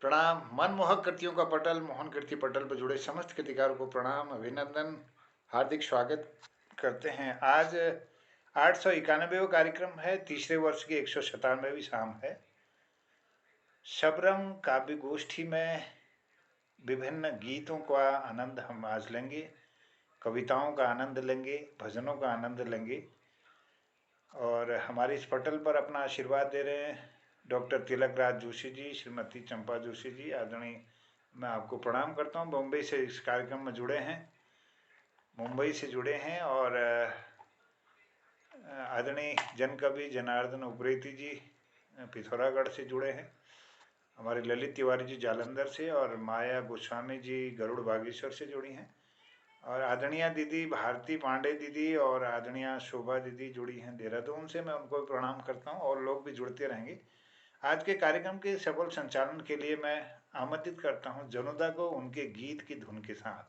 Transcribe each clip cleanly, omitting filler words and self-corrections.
प्रणाम। मनमोहक कृतियों का पटल, मोहन कीर्ति पटल पर जुड़े समस्त कृतिकारों को प्रणाम, अभिनंदन, हार्दिक स्वागत करते हैं। आज 891वां कार्यक्रम है, तीसरे वर्ष की 197वीं शाम है। शबरंग काव्य गोष्ठी में विभिन्न गीतों का आनंद हम आज लेंगे, कविताओं का आनंद लेंगे, भजनों का आनंद लेंगे। और हमारे इस पटल पर अपना आशीर्वाद दे रहे हैं डॉक्टर तिलक राज जोशी जी, श्रीमती चंपा जोशी जी। आदरणीय, मैं आपको प्रणाम करता हूँ। बम्बई से इस कार्यक्रम में जुड़े हैं, मुंबई से जुड़े हैं। और आदरणीय जन कवि जनार्दन उप्रेती जी पिथौरागढ़ से जुड़े हैं। हमारे ललित तिवारी जी जालंधर से, और माया गोस्वामी जी गरुड़ बागेश्वर से जुड़ी हैं। और आदरणीय दीदी भारती पांडे दीदी और आदरणीय शोभा दीदी जुड़ी हैं देहरादून से। मैं उनको प्रणाम करता हूँ, और लोग भी जुड़ते रहेंगे। आज के कार्यक्रम के सफल संचालन के लिए मैं आमंत्रित करता हूँ जनुदा को उनके गीत की धुन के साथ।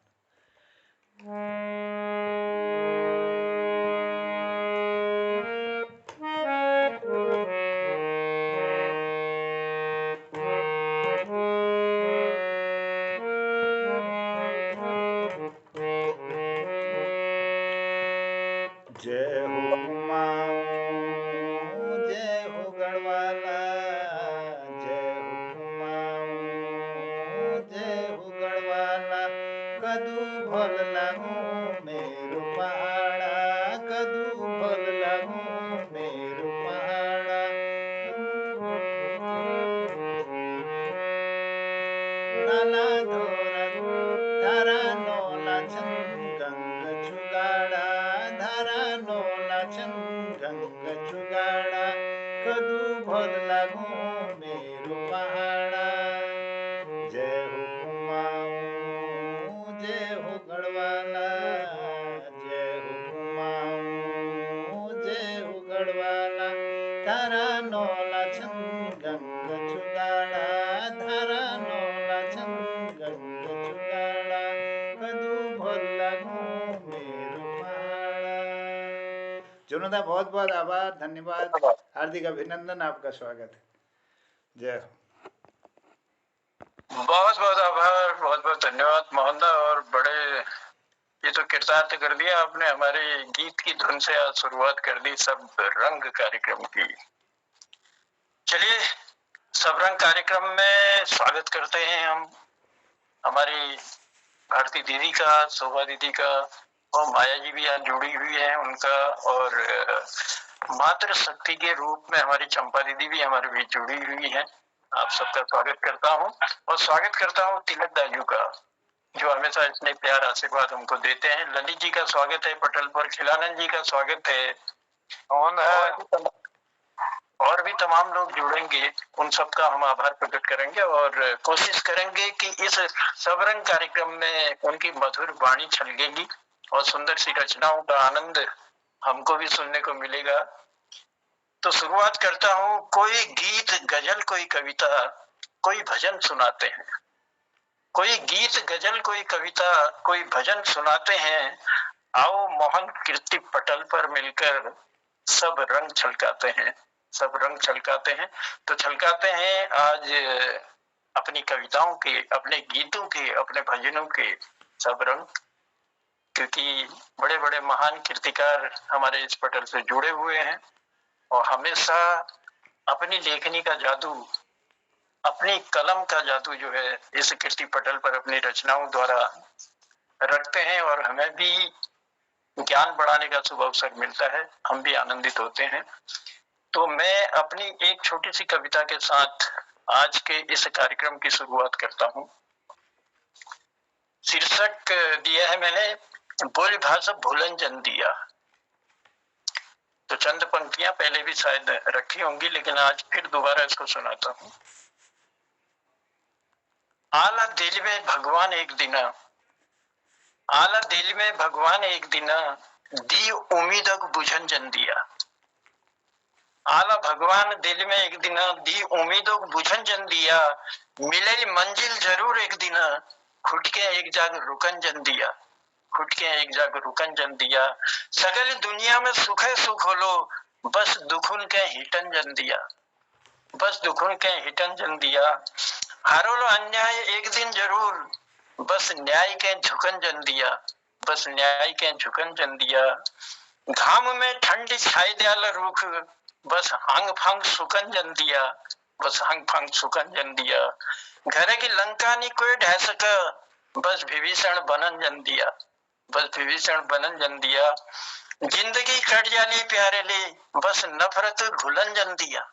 जय हो कुमाऊं, जय हो गढ़वाला, जय हो कुमाऊं, जय हो गढ़वाला। कदू भल लागू मेरो पहाड़ा, कदू भल लागू मेरो पहाड़ा। नाला धोरा धारा नोला छन गंग चुगाड़ा, धारा नोला छन गंग चुगाड़ा। कदू भल लागू मेरो पहाड़ा। जय हो कुमाऊं, जय हो गढ़वाला, जय हो कुमाऊं, जय हो गढ़वाला। धारा नोला छन गंग चुगाड़ा, धारा नोला छन गंग चुगाड़ा। कदू भल लागू मेरो पहाड़ा। जोनदा, बहुत बहुत आभार, धन्यवाद, हार्दिक अभिनंदन, आपका स्वागत है। जय हो। बहुत बहुत आभार, बहुत बहुत धन्यवाद मोहनदा। और बड़े ये तो कृतार्थ कर दिया आपने, हमारे गीत की धुन से आज शुरुआत कर दी सब रंग कार्यक्रम की। चलिए, सब रंग कार्यक्रम में स्वागत करते हैं हम हमारी भारती दीदी का, शोभा दीदी का, और माया जी भी आज जुड़ी हुई है उनका, और मातृ शक्ति के रूप में हमारी चंपा दीदी भी हमारे बीच जुड़ी हुई है। आप सबका स्वागत करता हूँ, और स्वागत करता हूँ तिलक दाजू का, जो हमेशा इतने प्यार आशीर्वाद हमको देते हैं। ललित जी का स्वागत है पटल पर, खिलानंद जी का स्वागत है, और भी तमाम लोग जुड़ेंगे, उन सबका हम आभार प्रकट करेंगे, और कोशिश करेंगे कि इस सबरंग कार्यक्रम में उनकी मधुर वाणी छलकेगी और सुंदर सी रचनाओं का आनंद हमको भी सुनने को मिलेगा। तो शुरुआत करता हूँ। कोई गीत गजल कोई कविता कोई भजन सुनाते हैं, कोई गीत गजल कोई कविता कोई भजन सुनाते हैं। आओ मोहन कीर्ति पटल पर मिलकर सब रंग छलकाते हैं, सब रंग छलकाते हैं। तो छलकाते हैं आज अपनी कविताओं के, अपने गीतों के, अपने भजनों के सब रंग, क्योंकि बड़े बड़े महान कीर्तिकार हमारे इस पटल से जुड़े हुए हैं, और हमेशा अपनी लेखनी का जादू, अपनी कलम का जादू जो है इस कीर्ति पटल पर अपनी रचनाओं द्वारा रखते हैं, और हमें भी ज्ञान बढ़ाने का शुभ अवसर मिलता है, हम भी आनंदित होते हैं। तो मैं अपनी एक छोटी सी कविता के साथ आज के इस कार्यक्रम की शुरुआत करता हूँ। शीर्षक दिया है मैंने, बोली भाषा भूलन जन दिया। तो चंद पंक्तियां पहले भी शायद रखी होंगी, लेकिन आज फिर दोबारा इसको सुनाता हूँ। आला दिल में भगवान एक दिन, आला दिल में भगवान एक दिन दी उम्मीद बुझन जन दिया। आला भगवान दिल में एक दिन दी उम्मीदों बुझन जन दिया। मिले मंजिल जरूर एक दिन, खुट के एक जाग रुकन जन दिया, खुट के एक जाग रुकन जन दिया। सगल दुनिया में सुख है सुख होलो, बस दुखुन के हिटन जन दिया, बस दुखुन के हिटन जन दिया। हारोलो अन्याय एक दिन जरूर, बस न्याय के झुकन जन दिया, बस न्याय के झुकन जन दिया। घाम में ठंड छाई दयाल रूख, बस हंग फंग सुकन जन दिया, बस हंग फंग सुकन जन दिया। घर की लंका नी कोई ढह सका, बस विभीषण बनन जन दिया, बस विभीषण बनन जन दिया। जिंदगी कट जानी प्यारे ले, बस नफरत घुलन जन दिया,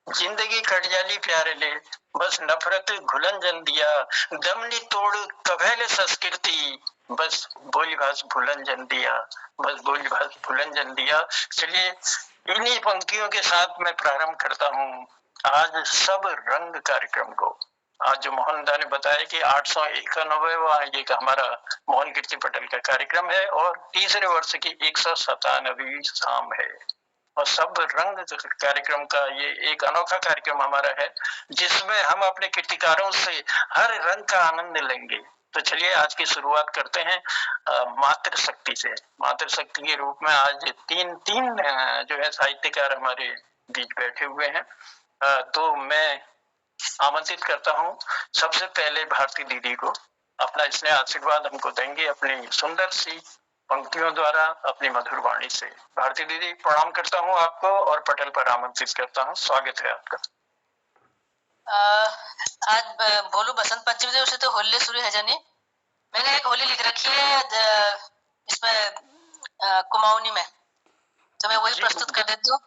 जिंदगी कट जानी प्यारे ले, बस नफरत घुलन जन दिया। दमनी तोड़ कभैले संस्कृति, बस बोली भाष भूलन जन दिया, बस बोली भाष भूलन जन दिया। चलिए इन्हीं पंक्तियों के साथ मैं प्रारंभ करता हूँ आज सब रंग कार्यक्रम को। आज जो मोहन दा ने बताया कि 891वां ये हमारा मोहन कीर्ति पटेल का कार्यक्रम है और तीसरे वर्ष की 197वीं शाम है और सब रंग कार्यक्रम का ये एक अनोखा कार्यक्रम हमारा है जिसमें हम अपने कीर्तिकारों से हर रंग का आनंद लेंगे। तो चलिए आज की शुरुआत करते हैं मातृ शक्ति से। मातृ शक्ति के रूप में आज तीन जो है साहित्यकार हमारे बीच बैठे हुए हैं। तो मैं आमंत्रित करता हूँ सबसे पहले भारती दीदी को, अपना स्नेह आशीर्वाद हमको देंगे अपनी सुंदर सी पंक्तियों द्वारा, अपनी मधुर वाणी से। भारती दीदी प्रणाम करता हूँ आपको और पटल पर आमंत्रित करता हूँ, स्वागत है आपका। आज बोलू बसंत पंचमी से उसे तो होली शुरू है जानी। मैंने एक होली लिख रखी है इसमें कुमाऊनी में, तो मैं वही प्रस्तुत कर देती हूँ।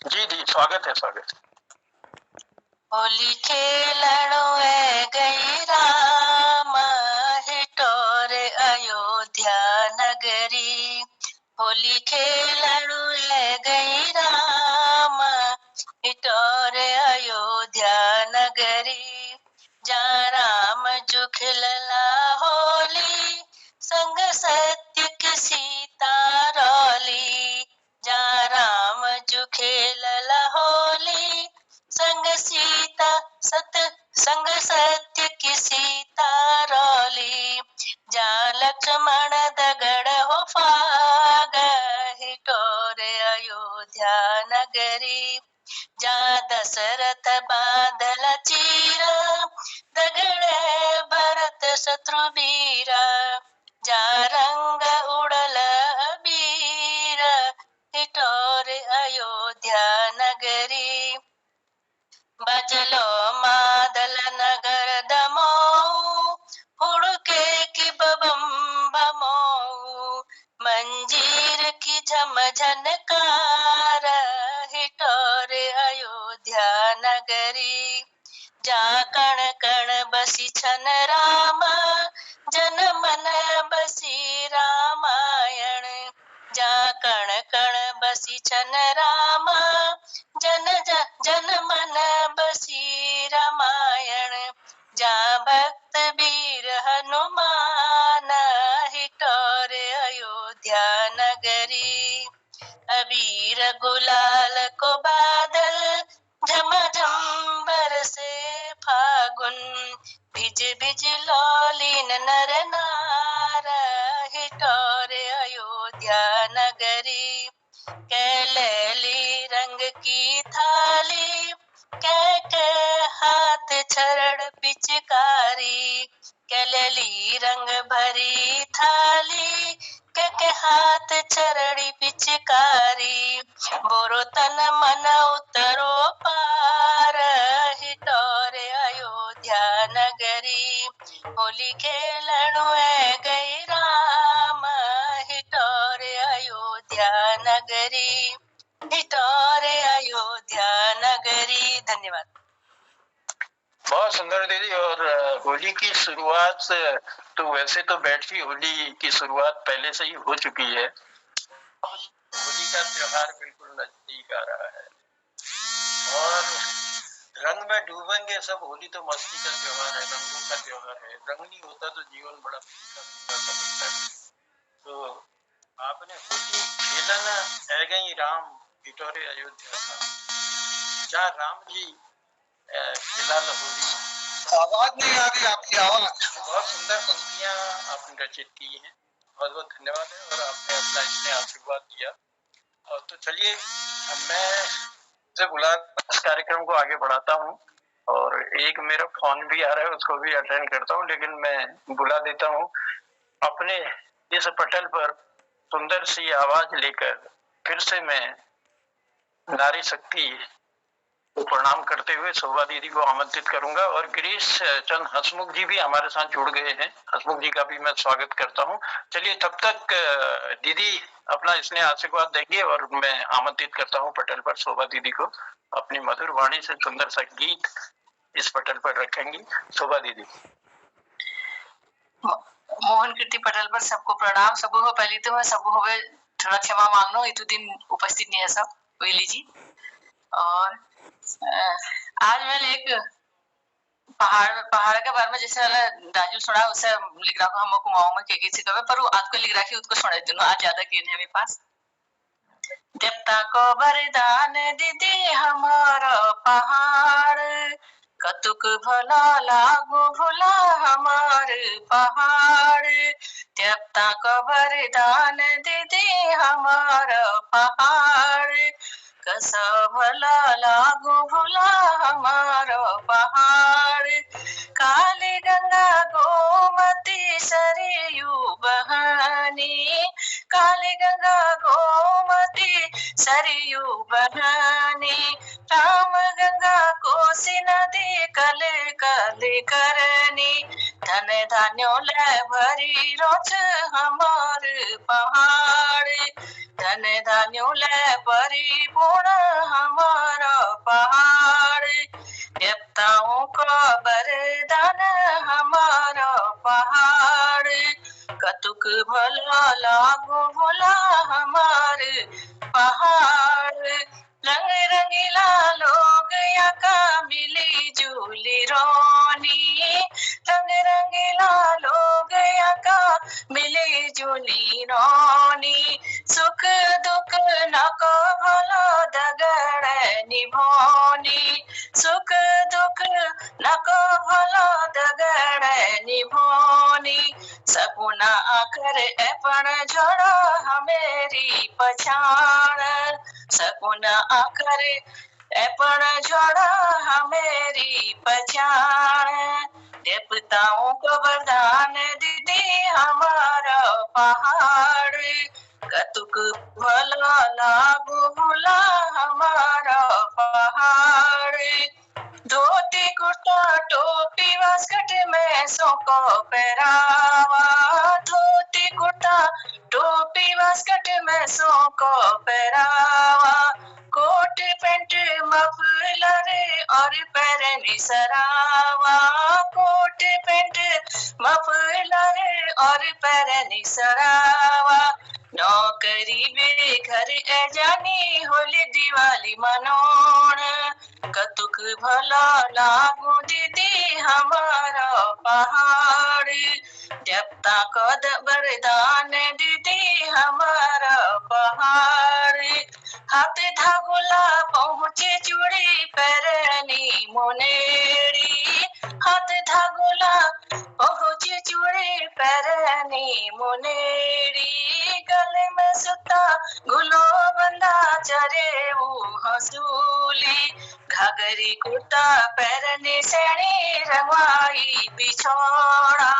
जी जी स्वागत है, स्वागत है। होली खेलणो गई राम, हिटोर अयोध्या नगरी। होली खेलणो गई राम, हिटोर अयोध्या नगरी। जा राम जो खिलला होली, संग सत्य की सीता रौली। जा राम जो खेलला होली, संग सत्य की सीता रौली। जा लक्ष्मण दगड़ हो फाग, हिटोर अयोध्या नगरी। जा दशरथ बादल चीर, दगड़ भरत शत्रु वीरा। जा रंग उड़ल अबीर, हिटोर अयोध्या नगरी। बजलो मादल नगर दमो, हुड़के की बबम बमो। मंजीर की झम झनकार, हिटोर अयोध्या नगरी। जा कण कण बसी छन राम, जन मन बसी रामायण। जा कण कण बसी छन राम, जन मन बसी रामायण। जा भक्त वीर हनुमान, हिटोर अयोध्या नगरी। अबीर गुलाल को बादल, झमाझम बरसे फागुन। भिज भिज लौलीन नर नार, हिटोर अयोध्या नगरी। कैलेली रंग की थाली, कै हाथ छरड़ पिचकारी। कैलेली रंग भरी थाली, कै हाथ छरड़ी पिचकारी। बोरो तन मन उतरो पार, हिटोर अयोध्या नगरी। होली खेलणो गई राम, हिटोर अयोध्या नगरी, हिटोर अयोध्या नगरी। धन्यवाद। बहुत सुंदर दीदी। और होली की शुरुआत तो वैसे तो बैठी होली की शुरुआत पहले से ही हो चुकी है। होली का त्योहार बिल्कुल नजदीक आ रहा है और रंग में डूबेंगे सब। होली तो मस्ती का त्योहार है, रंगों का त्योहार है। रंग नहीं होता तो जीवन बड़ा फीका लगता है। तो आपने होली खेलन है गई राम, हिटोरे अयोध्या था। जहाँ राम जी खिलाल होली। आवाज नहीं आ रही आपकी आवाज। बहुत सुंदर पंक्तियां आपने रचित की हैं, बहुत बहुत धन्यवाद है। और आपने अपना इसमें आशीर्वाद दिया। और तो चलिए मैं से बुला इस कार्यक्रम को आगे बढ़ाता हूँ और एक मेरा फोन भी आ रहा है, उसको भी अटेंड करता हूँ, लेकिन मैं बुला देता हूँ। अपने इस पटल पर सुंदर सी आवाज लेकर फिर से मैं नारी शक्ति को प्रणाम करते हुए शोभा दीदी को आमंत्रित करूंगा। और गिरीश चंद हसमुख जी भी हमारे साथ जुड़ गए हैं, हसमुख जी का भी मैं स्वागत करता हूं। चलिए तब तक दीदी अपना स्नेह आशीर्वाद देंगे और मैं आमंत्रित करता हूं पटल पर शोभा दीदी को। अपनी मधुर वाणी से सुंदर सा गीत इस पटल पर रखेंगी। शोभा दीदी। मोहन कीर्ति पटल पर सबको प्रणाम। सबको हो पहले तो मैं सबको हो थोड़ा क्षमा मांगना, इतने दिन उपस्थित नहीं है सब वेली जी। और आज मैंने एक पहाड़ के बारे में जैसे वाला राजू सुना, उससे लिख रहा हूँ हम कुमाऊं में के से कवे, पर वो आज को लिख रखी उसको सुना देती हूँ। आज ज्यादा की है मेरे पास। देवता को वरदान दीदी हमारा पहाड़, कतुक भला लागू भुला हमार पहाड़। देवता को वरदान दीदी हमारा पहाड़, कसा भला लागू भुला हमारा पहाड़। काली गंगा गोमती सरयू बहानी, काली गंगा गोमती सरयू बहानी। राम गंगा कोसी नदी कले कले करनी, धन धान्यों ले भरी रोच हमार पहाड़। धन धान्यों ले परिपूर्ण हमारा पहाड़, देवताओं का वरदान हमारा पहाड़। कतुक भला लागू भोला हमारे पहाड़। रंग रंगीला लोग याका मिली जुली रोनी, रंग रंगीला लोग याका मिली जुली रोनी। सुख दुख न को भलो दगड़ निभोनी, सुख दुख न को भलो दगड़ निभोनी। सपना आकर अपन जोड़ो हमेरी पछाड़, सपना आकर अपन जोड़ो हमेरी पछाड़। देवताओं को वरदान दीदी हमारा पहाड़, कतुक भला लागू भुला हमारा पहाड़। धोती कुर्ता टोपी वास्कट में सोको पहरावा, धोती कुर्ता टोपी वास्कट में सोको पहरावा। कोट पैंट मफलर और पैरनी सरावा, कोट पैंट मफलर और पैरनी सरावा। नौकरी भी घर ए जानी होली दिवाली मनोण, कतुक भला लागू दीदी हमारा पहाड़। देवता को वरदान दीदी हमारा पहाड़। हाथ धागुला पहुँचे चूड़ी पैरनी मुनेरी, हाथ धागुला पहुँचे चूड़ी पैरनी मुनेरी। गले में सुता गुलो बंदा चरे वो हंसूली, घाघरी कुर्ता पैरने सेणी रंगवाई पिछोड़ा।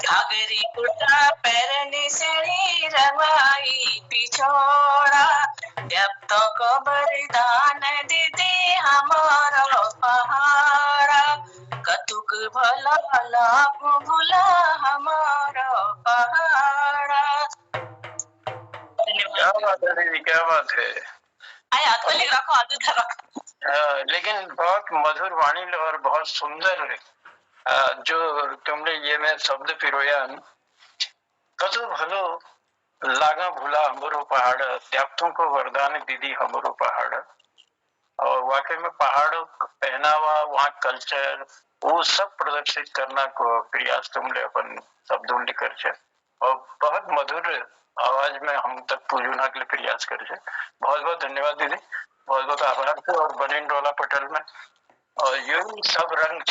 घाघरी कुर्ता पैरने सेणी रंगवाई पिछोड़ा। देवता को वरदान दीदी हमारा पहाड़ा, कतुक भला लागू भुला हमारा पहाड़ा। क्या बात है दीदी, क्या बात है। याद को लिख रखो, आदू रखो। लेकिन बहुत मधुर वाणी और बहुत सुंदर जो तुमने ये में शब्द पिरोया, कतु भलो लागा भूला हमरो पहाड़, त्यागतों को वरदान दीदी हमरो पहाड़। और वाकई में पहाड़ों पहनावा, वहाँ कल्चर, वो सब प्रदर्शित करना को प्रयास तुमने अपन शब्दों लिखकर छे और बहुत मधुर आवाज में हम तक पहुंचना के लिए प्रयास कर छे। बहुत बहुत धन्यवाद दीदी, बहुत बहुत आभार थे। और बनिन डोला पटल में और ये सब रंग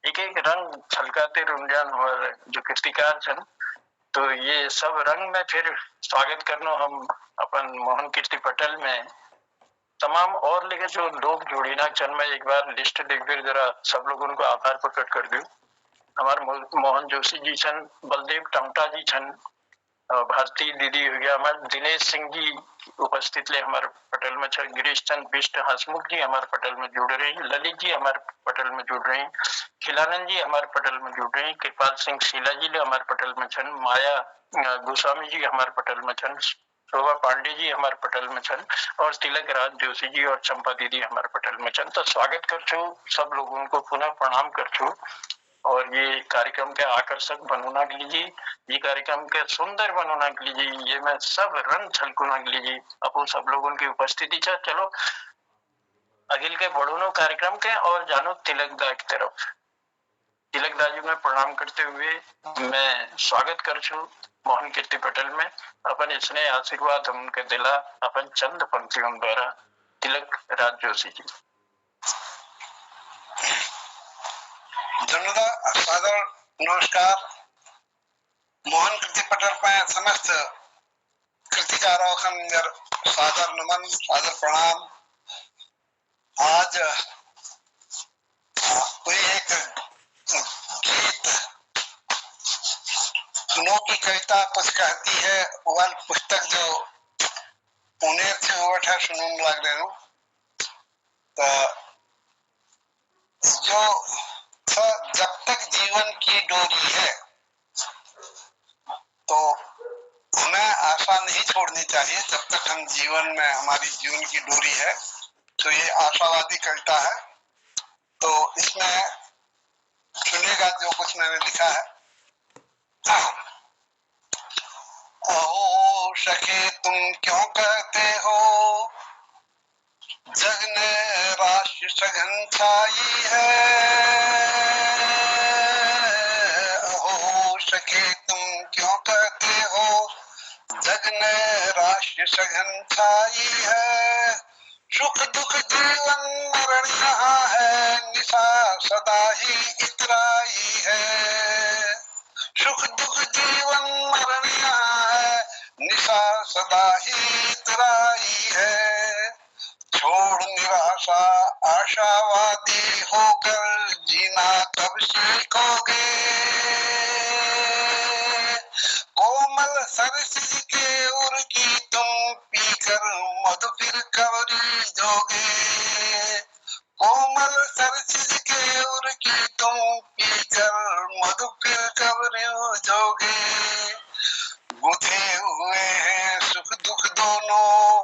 एक एक रंग छलकाते रुंजान और जो कृतिकार छन, तो ये सब रंग में फिर स्वागत करनो हम अपन मोहन कीर्ति पटल में तमाम और लेके जो लोग जोड़ी ना चल, मैं एक बार लिस्ट देख फिर जरा सब लोगों को आभार प्रकट कर दूं। हमारे मोहन जोशी जी छन, बलदेव टमटा जी छन, भारती दीदी हो गया, हमारे दिनेश सिंह जी उपस्थित ले हमारे पटेल में छे, गिरीश चंद बिष्ट हसमुख जी हमारे पटेल में जुड़ रहे हैं, ललित जी हमारे पटेल में जुड़ रहे हैं, खिलानंद जी हमारे पटेल में जुड़ रहे हैं, कृपाल सिंह शीला जी ले हमारे पटेल में छन, माया गोस्वामी जी हमारे पटेल में छन, शोभा पांडे जी हमारे पटेल में छन, और तिलक राज जोशी जी और चंपा दीदी हमारे पटेल में छन। तो स्वागत कर छू सब लोगों को, पुनः प्रणाम कर छू। और ये कार्यक्रम के आकर्षक बनोना के लिए, ये कार्यक्रम के सुंदर बनोना के लिए, ये मैं सब रंग छलकुना के लिए अपन सब लोगों की उपस्थिति छे। चलो अगिल के बढ़ोनो कार्यक्रम के और जानो तिलक दा की तरफ। तिलक दाजी में प्रणाम करते हुए मैं स्वागत कर छू मोहन कीर्ति पटेल में। अपन इसने आशीर्वाद उनके दिला अपन चंद पंक्तियों द्वारा। तिलक राज जोशी जी। धन्यवाद, सादर नमस्कार। मोहन कीर्ति पटेल में समस्त कृतिकारों का मेरा सादर नमन, सादर प्रणाम। आज कोई एक गीत नो की कविता कुछ कहती है, वह पुस्तक जो उन्हें से बैठा सुनने लग रहे हूँ। तो जो जब तक जीवन की डोरी है तो हमें आशा नहीं छोड़नी चाहिए। जब तक हम जीवन में, हमारी जीवन की डोरी है, तो ये आशावादी कविता है। तो इसमें सुनेगा जो कुछ मैंने लिखा है। अहो सखे तुम क्यों कहते हो जग ने राशि सघन छाई है। अहो सखे तुम क्यों कहते हो जग ने राशि सघन छाई है। सुख दुख जीवन मरण यहाँ है, निशा सदा ही इतराई है। सुख दुख जीवन मरण यहाँ है, निशा सदा ही इतराई है। छोड़ निराशा आशावादी होकर जीना कब सीखोगे। कोमल सरसिज के उर की तुम पीकर मधु फिर कब रीझोगे। कोमल सरसिज के उर की तुम पीकर मधु फिर कब रीझोगे। गुथे हुए हैं सुख दुख दोनों,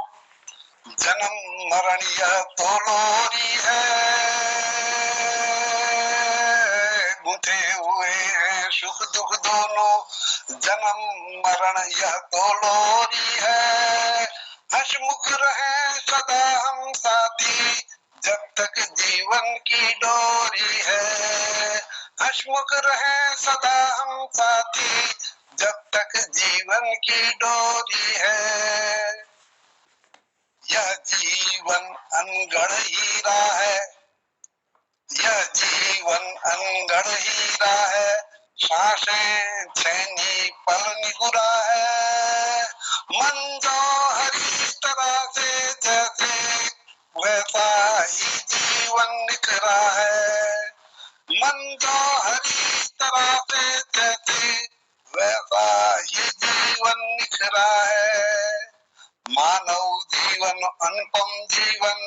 जन्म मरण यह तो लोरी है। गुथे हुए हैं सुख दुख दोनों, जन्म मरण यह तो लोरी है। हंसमुख रहे सदा हम साथी, जब तक जीवन की डोरी है। हंसमुख रहे सदा हम साथी, जब तक जीवन की डोरी है। यह जीवन अनगढ़ हीरा है, यह जीवन अनगढ़ हीरा है। सांसें छेनी पल निगुरा है। मन जो हरी तरह से जैसे, वैसा ही जीवन निखरा है। मन जो हरी तरह से जैसे, वैसा ही जीवन निखरा है। मानव जीवन अनुपम जीवन,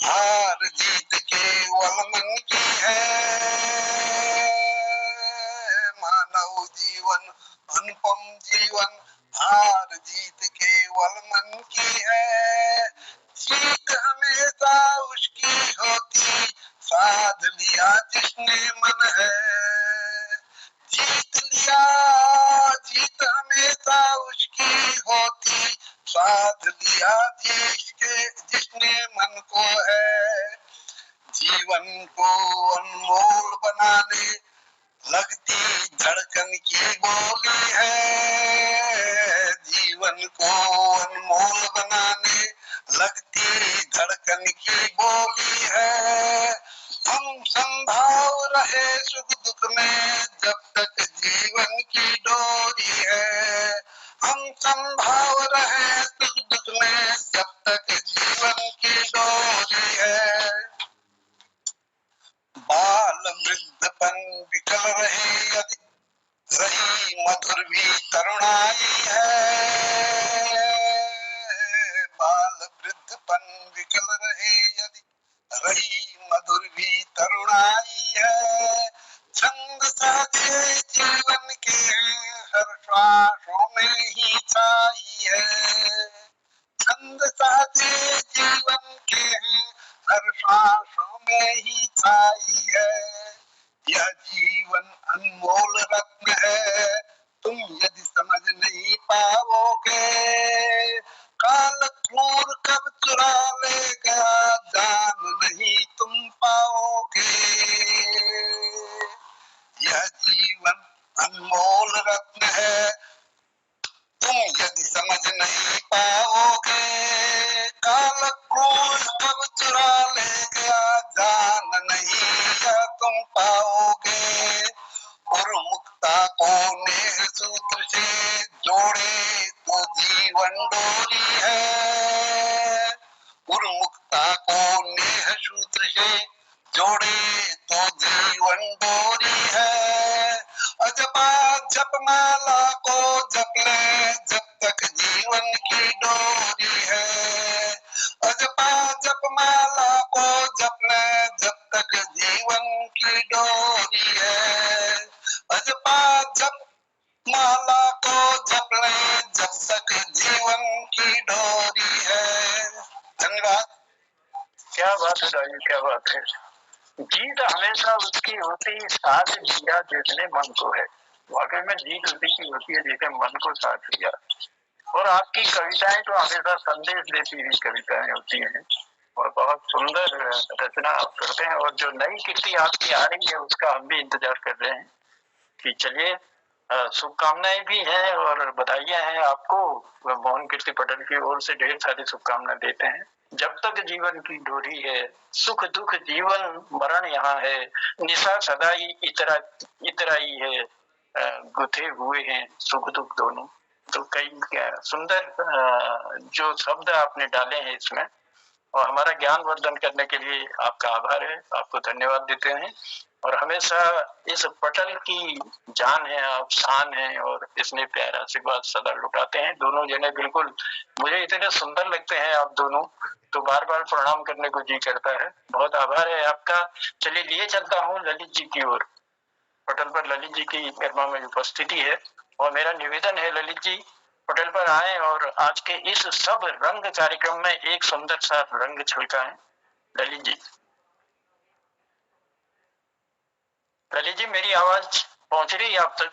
हार जीत केवल मन की है। मानव जीवन अनुपम जीवन, हार जीत केवल मन की है। जीत हमेशा उसकी होती, साध लिया जिसने मन है। जीत लिया, जीत हमेशा उसकी होती, साध लिया जिसने मन को है। जीवन को अनमोल बनाने लगती धड़कन की बोली है। जीवन को अनमोल बनाने लगती धड़कन की बोली है। हम संभाव रहे सुख दुख में, जब तक जीवन की डोरी है। हम संभाव रहे सुख दुख में, जब तक जीवन की डोरी डोली है। बाल वृद्धपन विकल रहे यदि रही मधुर भी तरुणाई है। बाल वृद्धपन विकल रहे यदि रही मधुर भी तरुणाई है। छंद साजे जीवन के हर श्वासों में ही छाई है। छंद साजे जीवन के हर श्वासों में ही छाई है। यह जीवन अनमोल रत्न है, तुम यदि समझ नहीं पाओगे। काल क्रूर कब चुरा लेगा, जान नहीं तुम पाओगे। यह जीवन अनमोल रत्न है, तुम यदि समझ नहीं पाओगे। काल क्रूर कब चुरा लेगा, जान नहीं यह तुम पाओगे। उर्मुक्ता को नेह सूत्र से जोड़े तो जीवन डोरी है। उर्मुक्ता को नेह सूत्र से जोड़े तो जीवन डोरी है। अजपा जपमाला को जप ले जब तक जीवन की डोरी है। अजपा जपमाला को जप ले जब तक जीवन की डोरी है। अजपा जपमाला को जप ले जब तक जीवन की डोरी है। धन्यवाद। क्या बात है राजू, क्या बात है। जीत हमेशा उसकी होती साथ दिया जिसने मन को है। वाकई में जीत उसी की होती है जिसने मन को साथ लिया। और आपकी कविताएं तो हमेशा संदेश देती हुई कविताएं होती हैं और बहुत सुंदर रचना आप करते हैं। और जो नई कृति आपकी आ रही है उसका हम भी इंतजार कर रहे हैं कि चलिए। शुभकामनाएं भी हैं और बधाइयां हैं आपको। मोहन कीर्ति पटेल की ओर से ढेर सारी शुभकामनाएं देते हैं। जब तक जीवन की डोरी है, सुख दुख जीवन मरण यहाँ है। निशा सदाई इतराई है, गुथे हुए हैं सुख दुख दोनों। तो कई सुंदर जो शब्द आपने डाले हैं इसमें, और हमारा ज्ञान वर्धन करने के लिए आपका आभार है, आपको धन्यवाद देते हैं। और हमेशा इस पटल की जान है आप, शान है, और इसने प्यारा आशीर्वाद सदा लुटाते हैं। दोनों जने बिल्कुल मुझे इतने सुंदर लगते हैं आप दोनों, तो बार बार प्रणाम करने को जी करता है। बहुत आभार है आपका। चलिए लिए चलता हूँ ललित जी की ओर। पटल पर ललित जी की गरिमा में उपस्थिति है और मेरा निवेदन है ललित जी पटल पर आए और आज के इस सब रंग कार्यक्रम में एक सुंदर सा रंग छलकाएं। ललित जी, ललित जी मेरी आवाज पहुंच रही है आप तक?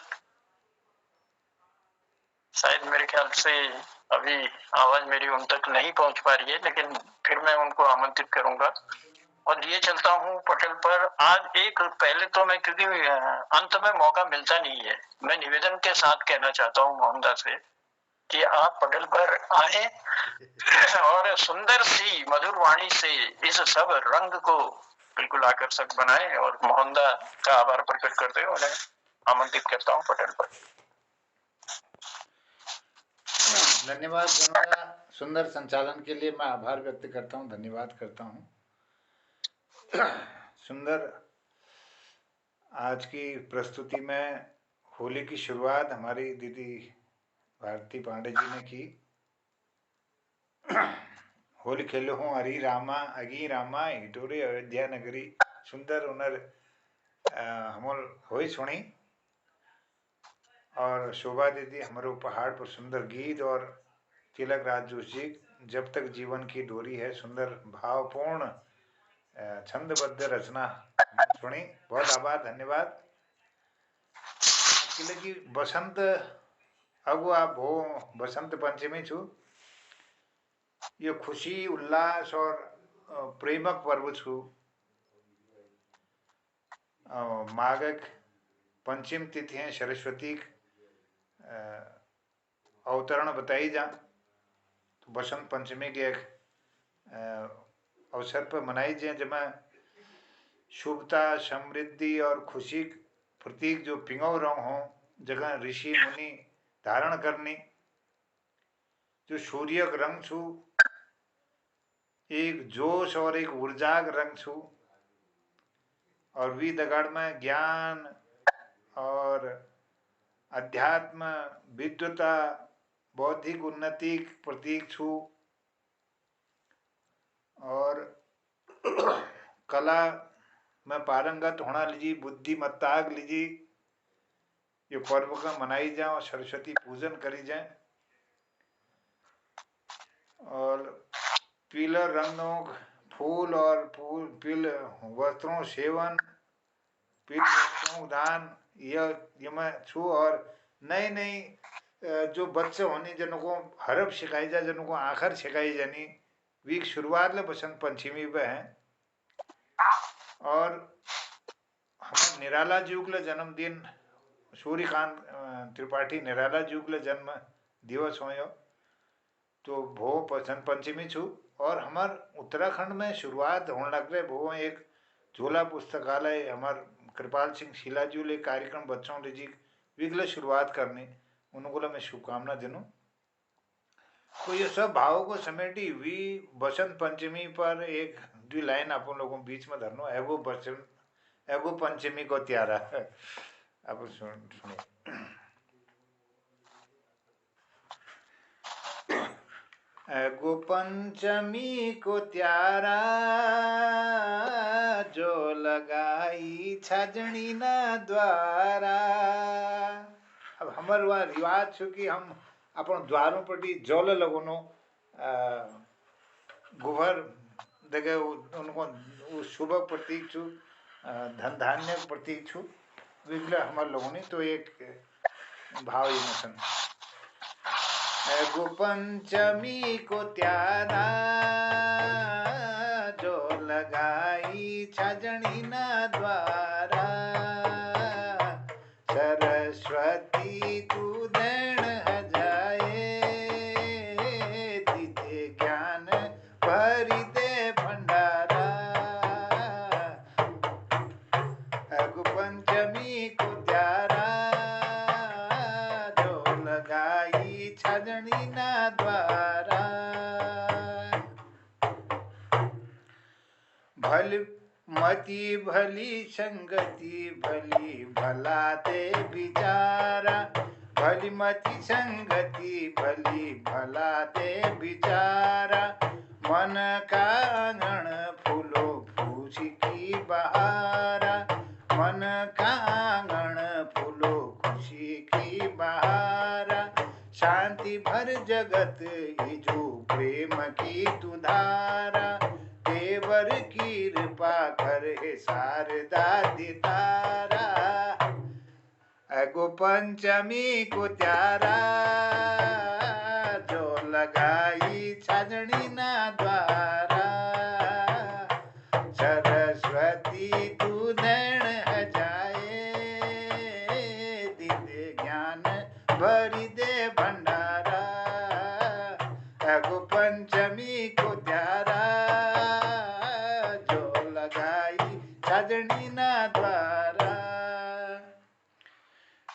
शायद मेरे ख्याल से अभी आवाज मेरी उन तक नहीं पहुंच पा रही है, लेकिन फिर मैं उनको आमंत्रित करूंगा और लिए चलता हूं पटल पर। आज एक पहले तो मैं, क्योंकि अंत में मौका मिलता नहीं है, मैं निवेदन के साथ कहना चाहता हूं मोहनदास से कि आप पटल पर आए और सुंदर सी मधुर वाणी से इस सब रंग को बिल्कुल आकर्षक बनाए। और मोहनदा का आभार प्रकट करते हुए उन्हें आमंत्रित करता हूं पटल पर। धन्यवाद गणोदा, सुंदर संचालन के लिए मैं आभार व्यक्त करता हूँ, धन्यवाद करता हूँ। सुंदर आज की प्रस्तुति में होली की शुरुआत हमारी दीदी भारती पांडे जी ने की। होली खेलो हूँ हरी रामा अगी रामा हिटोरे अयोध्या नगरी। सुंदर उनर हमोल होई सुनी। और शोभा दीदी हमारे पहाड़ पर सुंदर गीत, और तिलक राज जोशी जब तक जीवन की डोरी है, सुंदर भावपूर्ण छंदबद्ध रचना सुनी। बहुत आभार, धन्यवाद। किले की बसंत अगु आप हो बसंत पंचमी छु, यो खुशी उल्लास और प्रेमक पर्व छु। माघक पंचम तिथि है, सरस्वती अवतरण बताई जा, तो बसंत पंचमी के एक अवसर पर मनाई जाए, जिसमें शुभता समृद्धि और खुशी प्रतीक जो पिंगो रंग हो, जगह ऋषि मुनि धारण करनी, जो सूर्य रंग छु एक जोश और एक ऊर्जाग रंग छू और वी दगाड़ में ज्ञान और अध्यात्म विद्वता बौद्धिक उन्नति प्रतीक छू और कला में पारंगत होना लीजिए बुद्धिमत्ताग लीजिए ये पर्व का मनाई जाए और सरस्वती पूजन करी जाए और पीले रंगों फूल और पीले वस्त्रों सेवन पीले वस्त्रों दान ये मैं छू और नई नई जो बच्चे होने जनों को हरब सिखाई जाए जनों को आखिर सिखाई जानी वीक शुरुआत ले बसंत पंचमी पे है और हम निराला जुगल जन्मदिन सूर्यकांत त्रिपाठी निराला जुगल जन्म दिवस हो तो वो बसंत पंचमी छू और हमार उत्तराखंड में शुरुआत होने लग रहे वो एक झोला पुस्तकालय हमार कृपाल सिंह शिलाजूल एक कार्यक्रम बच्चों लीजिए विगले शुरुआत करनी उनको मैं शुभकामना दिनूं। तो ये सब भावों को समेटी वी बसंत पंचमी पर एक दो लाइन अपन लोगों बीच में धरनो एगो पंचमी को त्यारा अब सुनो एगो पंचमी को त्यारा जो लगाई छजनी ना द्वारा। अब हमारे वहाँ रिवाज छो कि हम अपन द्वारों पर भी जल लगोनो गुभर देखे उनको शुभ प्रतीक छू धन धान्य प्रतीक छू विगले हमारे लोगों ने तो एक भाव इमोशन एगो पंचमी को त्यारा जो लगाई छजनी ना द्वारा सरस्वती तू देण हजाए दीदे ज्ञान भरी दे भंडारा। एगो पंचमी को त्यारा जो लगाई छजनी ना द्वारा भल मति भली संगति भली भला दे बिचारा भली मति संगति भली भला दे बिचारा मन का आंगन फूलो फूसी की बहारा मन का आंगन फूलो खुशी की बहारा शांति भर जगत हिजू प्रेम की तुधारा देवर की कृपा कर हे शारदा दितारा। एगो पंचमी को त्यारा जो लगाई छजनी ना द्वारा सरस्वती तू देण हजाए दीदे ज्ञान भरी दे भंडारा। एगो पंचमी को त्यारा जो लगाई छजनी ना द्वारा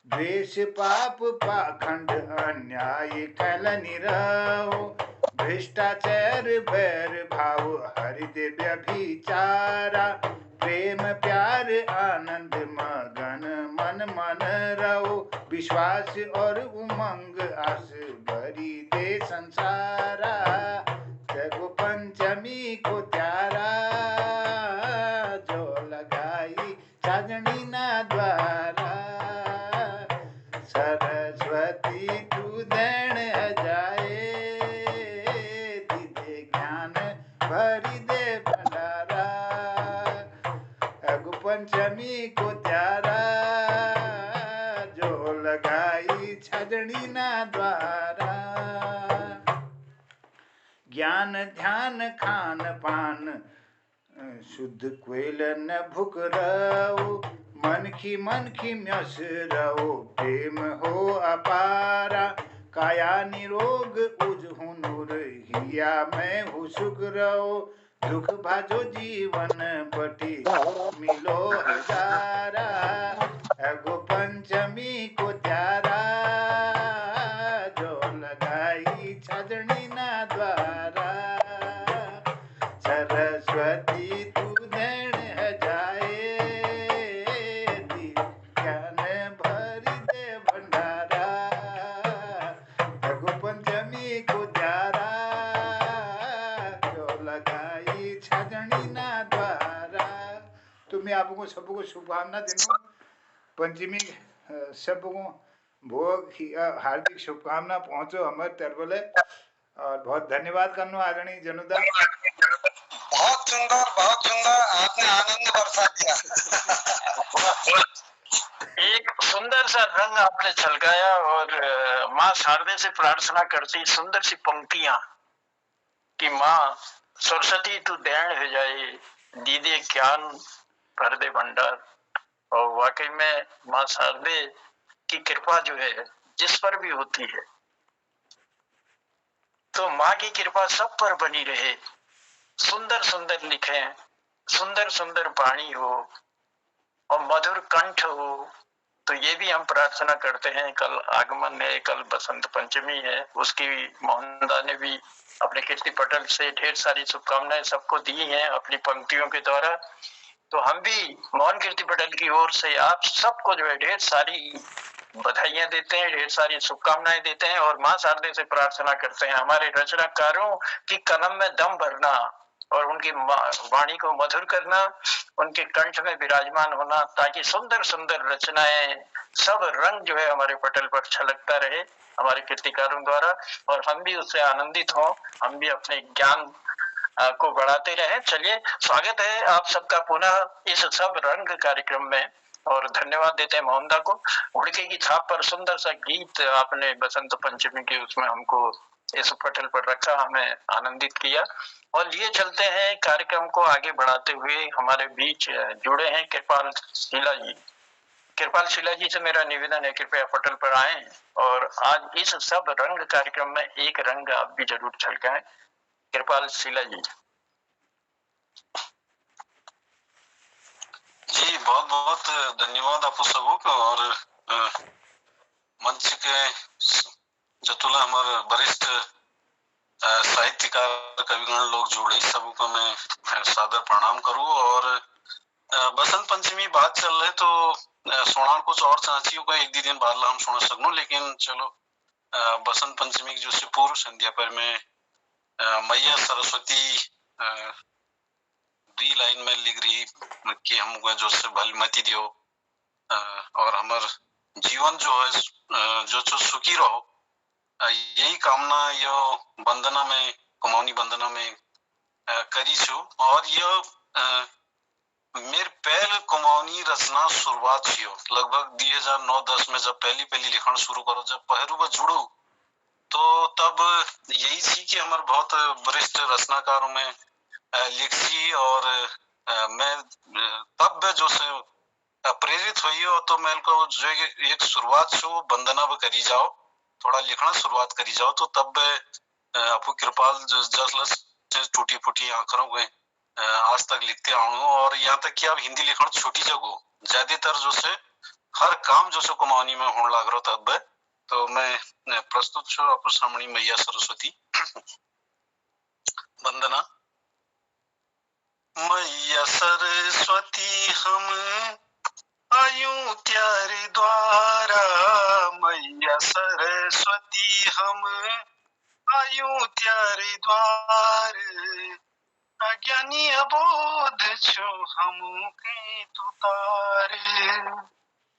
द्वेष पाप पाखंड अन्याय कल निरहो भ्रष्टाचार बैर भाव हृदय व्यभिचारा प्रेम प्यार आनंद मगन मन मन रहो विश्वास और उमंग आस भरी दे संसारा। एगो पंचमी को त्यारा जो लगाई छजनी ना द्वारा सरस्वती तू देण हजाए दीदे ज्ञान भरी दे भंडारा। एगो पंचमी को त्यारा जो लगाई छजनी ना द्वारा ज्ञान ध्यान खान पान शुद्ध कोयल न भुक रहो मन की म्यस रहो प्रेम हो अपारा काया निरोग उज हूँ नूर हिया मैं हूँ सुख रहो दुख भाजो जीवन बटी मिलो हजारा। एगो पंचमी को त्यारा जो लगाई छजनी ना द्वारा पंचमी आपको सबको शुभकामना दिनों पंचमी सबको भोग हार्दिक शुभकामना पहुंचो हमारे तरफले और बहुत धन्यवाद करनो आदरणीय जनुदा। बहुत सुंदर आपने आनंद बरसा दिया। एक सुंदर सा रंग आपने छलकाया और माँ शारदे से प्रार्थना करती सुंदर सी पंक्तियां कि माँ सरस्वती तू दैण हो जाए, दीदे ज्ञान भर दे भंडार। और वाकई में माँ शारदे की कृपा जो है जिस पर भी होती है, तो माँ की कृपा सब पर बनी रहे। सुंदर सुंदर लिखें, सुंदर सुंदर वाणी हो और मधुर कंठ हो। तो ये भी हम प्रार्थना करते हैं। कल आगमन है, कल बसंत पंचमी है, उसकी मोहनदा ने भी अपने कीर्ति पटल से ढेर सारी शुभकामनाएं सबको दी हैं अपनी पंक्तियों के द्वारा। तो हम भी मोहन कीर्ति पटल की ओर से आप सबको जो है ढेर सारी बधाइयां देते हैं, ढेर सारी शुभकामनाएं देते हैं और माँ शारदे से प्रार्थना करते हैं हमारे रचनाकारों की कलम में दम भरना और उनकी वाणी को मधुर करना, उनके कंठ में विराजमान होना, ताकि सुंदर सुंदर रचनाएं सब रंग जो है हमारे पटल पर छलकता रहे हमारे कीर्तिकारों द्वारा और हम भी उससे आनंदित हों, हम भी अपने ज्ञान को बढ़ाते रहें। चलिए, स्वागत है आप सबका पुनः इस सब रंग कार्यक्रम में और धन्यवाद देते हैं मोहनदा को। उड़के की छाप पर सुंदर सा गीत आपने बसंत पंचमी के उसमें हमको इस पटल पर रखा, हमें आनंदित किया। और लिए चलते हैं कार्यक्रम को आगे बढ़ाते हुए। हमारे बीच जुड़े हैं कृपाल शीला जी। कृपाल शीला जी से मेरा निवेदन है, कृपया पटल पर आए और आज इस सब रंग कार्यक्रम में एक रंग आप भी जरूर छलकाएं। कृपाल शीला जी। जी बहुत बहुत धन्यवाद आप सबको और मंच के जतुला हमारे वरिष्ठ साहित्यकार कविगण लोग जुड़े सबको मैं सादर प्रणाम करूं। और बसंत पंचमी बात चल रहे तो सोना कुछ और चाचियों का एक दिन बाद हम सुन सकूं, लेकिन चलो बसंत पंचमी की जो से पूर्व संध्या पर मैं मैया सरस्वती दी लाइन में लिख रही कि हमको जो से भलमती दियो और हमार जीवन जो है जो सुखी रहो, यही कामना यो वंदना में कुमाऊनी वंदना में करी छो। और यह मेरे पहले कुमाऊनी रचना शुरुआत छियो लगभग 2009-10 में जब पहली लिखना शुरू करो, जब पहरू में जुड़ू तो तब यही थी कि हमारे बहुत वरिष्ठ रचनाकारों में लिखी और मैं तब जो से प्रेरित हुई हो तो मैं को जो एक शुरुआत से वो वंदना भी करी जाओ, थोड़ा लिखना शुरुआत करी जाओ, तो तब आपको कृपाल जस टूटी फूटी आंखरों में आज तक लिखते आऊँ। और यहाँ तक कि अब हिंदी लिखना छोटी जगह ज्यादातर जो से हर काम जो से कुमाऊनी में होने लग रहा तब। तो मैं प्रस्तुत छो आपको सामने मैया सरस्वती वंदना। मैया सरस्वती हम आयूं त्यारे द्वारा, मैया सरस्वती हम आयूं त्यारे द्वार, अज्ञानी अबोध छो हम के तुतारे,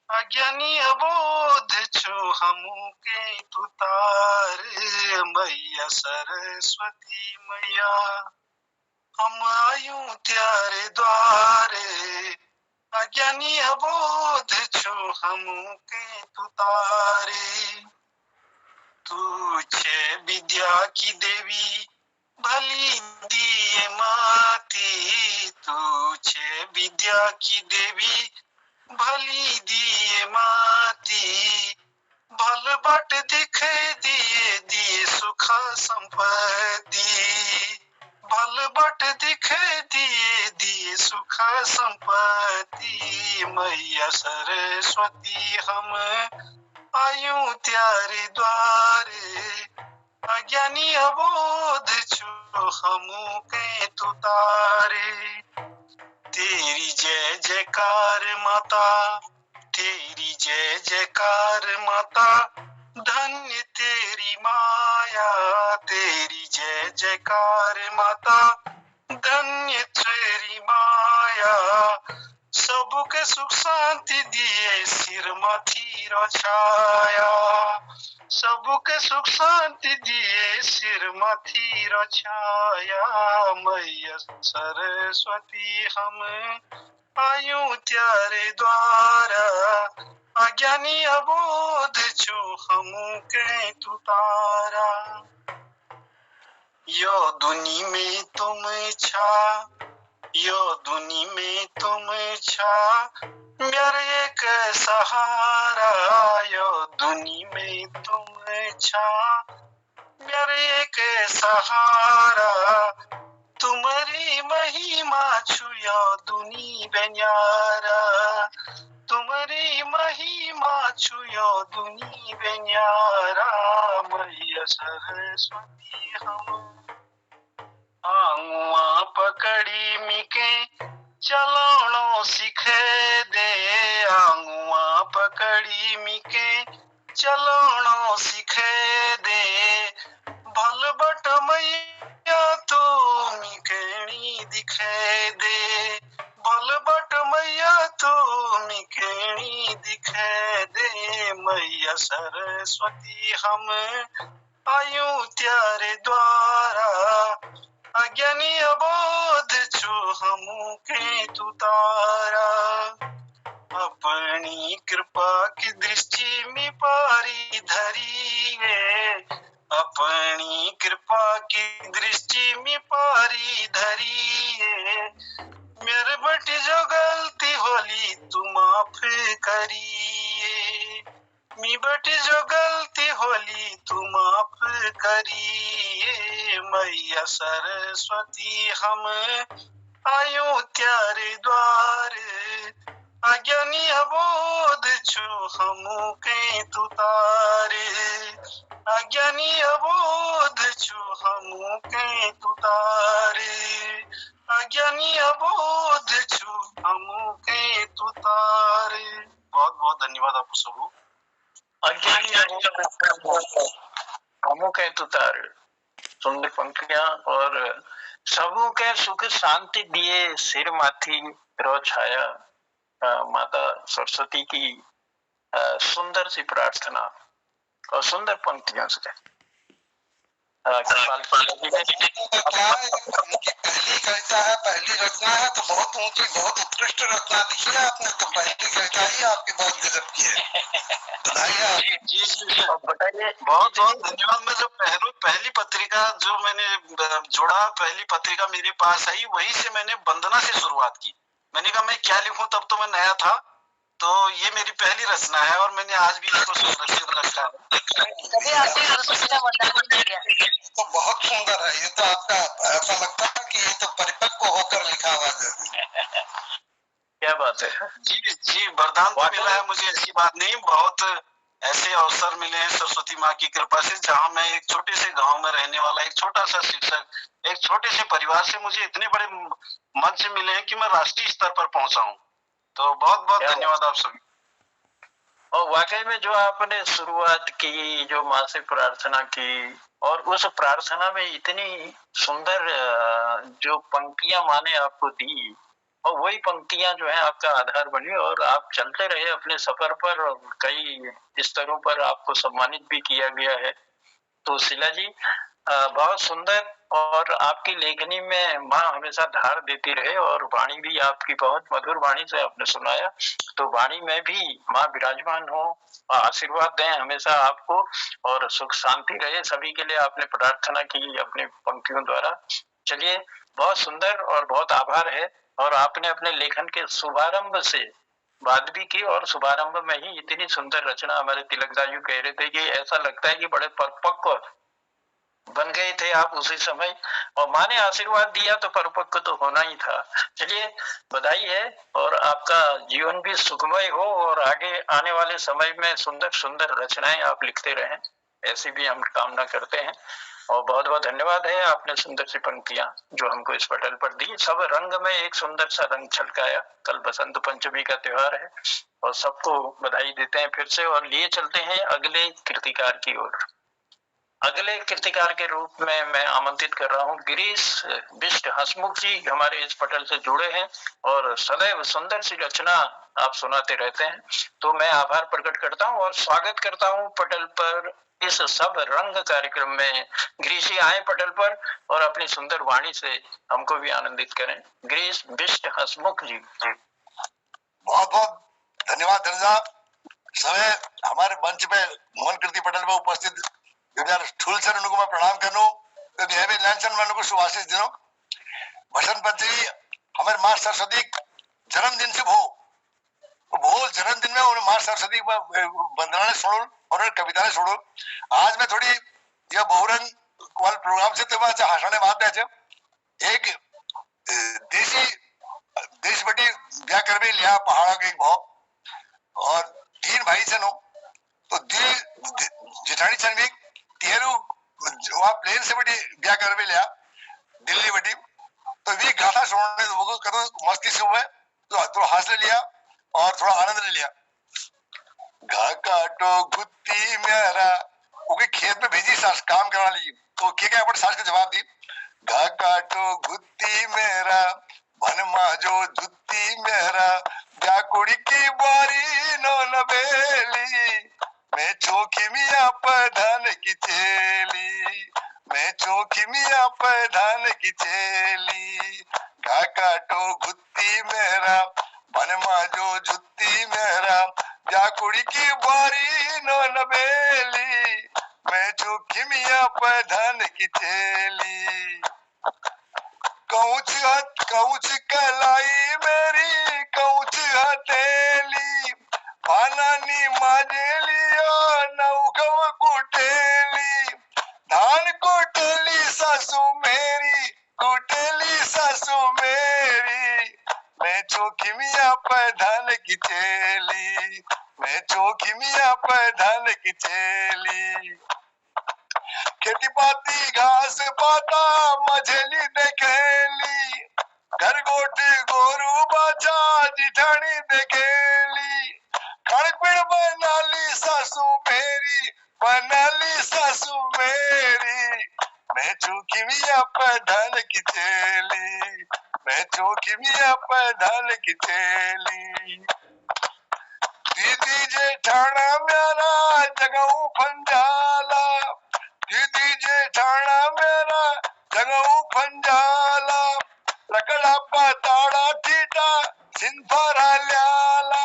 अज्ञानी अबोध छो हम के तुतारे, मैया सरस्वती मैया हम आयूं त्यारे द्वारे, अज्ञानी अबोध छो हम के तुतारे। तू छे विद्या की देवी भली दिए माती, तू छे विद्या की देवी भली दिए माती, भल बट दिखे दिए सुख संपत्ति, भल बट दिखे दिए सुख संपत्ति, मैया सरस्वती हम आयूं त्यारे द्वारे, अज्ञानी अबोध छो हम के तुतारे। तेरी जय जयकार माता, तेरी जय जयकार माता, धन्य तेरी माया, तेरी जय जयकार माता, धन्य तेरी माया, सबके सुख शांति दिए सिर माथी रो छाया, सबके सुख शांति दिए सिर माथी रो छाया। मैया सरस्वती हम आयु त्यारे द्वारा, अज्ञानी अबोध छु हमू के तुतारा। यो दुनी में तुम छा, यो दुनी में तुम छा मेरे एक सहारा। यो दुनी में तुम छा मेरे एक सहारा। तुम्हारी महिमा छु यो दुनी बेन्यारा, तुम्हारी महिमा छु यो दुनी बेन्यारा। मैया सरस्वती हम आंगुआ पकड़ी मिके चलाणो सिखे दे, आंगुआ पकड़ी मिके चलाणो सिखे दे। भल बट मैया तो मिकेणी दिखे दे, भल बट मैया तो मिकेणी दिखे दे। मैया सरस्वती हम आयु त्यारे द्वारा, अज्ञानी अबोध छु हमू के तुतारा। अपनी कृपा की दृष्टि में पारी धरी है, अपनी कृपा की दृष्टि में पारी धरी है। मेरे बटी जो गलती होली तू माफ करिए, मी बटी जो गलती होली तू माफ करिए। मैया सरस्वती हम आयु त्यारे द्वार, अज्ञानी अबोध छु हमू के तुतारे, अज्ञानी अबोध छु हमू के तुतारे, अज्ञानी अबोध छु हमू के तुतारे। बहुत बहुत धन्यवाद आपको सबको। अज्ञानी हमू के तुतारे, सुंदर पंक्तियां। और सबू के सुख शांति दिए सिर माथी रो छाया। माता सरस्वती की सुंदर सी प्रार्थना और सुंदर पंक्तियों से क्या है, उनकी पहली कविता है, पहली रचना है, तो बहुत ऊंची बहुत उत्कृष्ट रचना लिखी है आपने। तो पहली कविता ही आपकी बहुत गजब की है, बधाई। बताइए। बहुत बहुत धन्यवाद। मैं जो पहली पत्रिका जो मैंने जोड़ा, पहली पत्रिका मेरे पास आई, वहीं से मैंने वंदना से शुरुआत की। मैंने कहा मैं क्या लिखूं, तब तो मैं नया था। तो ये मेरी पहली रचना है और मैंने आज भी इसको संरक्षित रखा है। कभी आपके सरस्वती का वरदान भी मिल गया। तो बहुत सुंदर है ये, तो आपका ऐसा लगता है कि ये तो परिपक्व होकर लिखा हुआ है। क्या बात है। जी जी, वरदान तो मिला है मुझे, ऐसी बात नहीं। बहुत ऐसे अवसर मिले हैं सरस्वती माँ की कृपा से, जहाँ मैं एक छोटे से गांव में रहने वाला एक छोटा सा शिक्षक, एक छोटे से परिवार से मुझे इतने बड़े मंच मिले हैं कि मैं राष्ट्रीय स्तर पर पहुंचा हूँ। तो बहुत बहुत धन्यवाद आप सभी। और वाकई में जो आपने शुरुआत की, जो माँ से प्रार्थना की, और उस प्रार्थना में इतनी सुंदर जो पंक्तियां माँ ने आपको दी, और वही पंक्तियां जो है आपका आधार बनी, और आप चलते रहे अपने सफर पर, और कई स्तरों पर आपको सम्मानित भी किया गया है। तो शीला जी बहुत सुंदर, और आपकी लेखनी में माँ हमेशा धार देती रहे, और वाणी भी आपकी बहुत मधुर वाणी से आपने सुनाया। तो वाणी में भी माँ विराजमान हो, आशीर्वाद दें हमेशा आपको, और सुख शांति रहे सभी के लिए। आपने प्रार्थना की अपनी पंक्तियों द्वारा। चलिए, बहुत सुंदर और बहुत आभार है। और आपने अपने लेखन के शुभारंभ से बात भी की, और शुभारंभ में ही इतनी सुंदर रचना। हमारे तिलकदायु कह रहे थे कि ऐसा लगता है कि बड़े परिपक्व बन गए थे आप उसी समय, और माँ ने आशीर्वाद दिया तो परिपक्व तो होना ही था। चलिए, बधाई है, और आपका जीवन भी सुखमय हो, और आगे आने वाले समय में सुंदर सुंदर रचनाएं आप लिखते रहें, ऐसी भी हम कामना करते हैं। और बहुत बहुत धन्यवाद है, आपने सुंदर सी पंक्तियां जो हमको इस पटल पर दी। सब रंग में एक सुंदर सा रंग छलकाया। कल बसंत पंचमी का त्योहार है, और सबको बधाई देते हैं फिर से, और लिए चलते हैं अगले कृतिकार की ओर। अगले कृतिकार के रूप में मैं आमंत्रित कर रहा हूँ गिरीश बिष्ट हंसमुख जी, हमारे इस पटल से जुड़े हैं और सदैव सुंदर सी रचना आप सुनाते रहते हैं। तो मैं आभार प्रकट करता हूँ और स्वागत करता हूँ पटल पर इस सब रंग कार्यक्रम में। गिरीश जी आए पटल पर और अपनी सुंदर वाणी से हमको भी आनंदित करें। गिरीश बिष्ट हंसमुख जी। बहुत बहुत धन्यवाद धनजा। समय हमारे मंच पे मोहन कृति पटल पे उपस्थित ठूल सर उनको मैं प्रणाम करूं तो हेवे लैंसन मन को सुभाषित दिनों बसंत पंचमी हमारे मां सरस्वती जन्मदिन से भो जन्मदिन में उन्हें मां सरस्वती वंदना ने सुनो और कविता ने सुनो। आज मैं थोड़ी यह बहुरंग वाले प्रोग्राम से तो हासा ने बात है एक देसी देश बटी ब्याह कर भी लिया पहाड़ा के एक भाव और 3 भाई से नो तो जिठानी चंदी तेरू वहां प्लेन से बटी ब्याह कर भी लिया दिल्ली बटी तो वी गाना सुनने तो कदो मस्ती से हुए तो थोड़ा हंस ले लिया और थोड़ा आनंद ले लिया। घा काटो गुत्ती मेरा ओके खेत में भेजी सास काम करा ली तो क्या अपन सास का जवाब दी घा काटो गुत्ती मेरा भन माजो जुत्ती मेरा ब्याकुड़ी की बारी नो नबेली मैं चौकी मिया प्रधान की चेली मैं चौकी मिया प्रधान की चेली घा काटो गुत्ती मेरा भन माजो जुत्ती मेरा ब्याकुड़ी की बारी नो नबेली मैं चौकी मिया प्रधान की चेली कौच कलाई मेरी कौच हथेली पानानी माजेलियो नौकव कुटेली धान कुटेली सासू मेरी कुटेली सासू मेरी मैं चौकी मिया प्रधान की चेली मैं चौकी मिया प्रधान की चेली खेती पाती घास पाता मछली देखेली घर गोटी गोरू बाचा जिठानी देखेली खड़पिड़ बनाली सासू मेरी बनाली सासू मेरी मैं चौकी मिया प्रधान की चेली मैं चौकी मिया प्रधान की चेली दीदी जेठाना मेरा जगऊ फंजाला दीदी जेठाना मेरा जगऊ फंजाला लकड़ा पताड़ा ठीटा सिंफरा ल्याला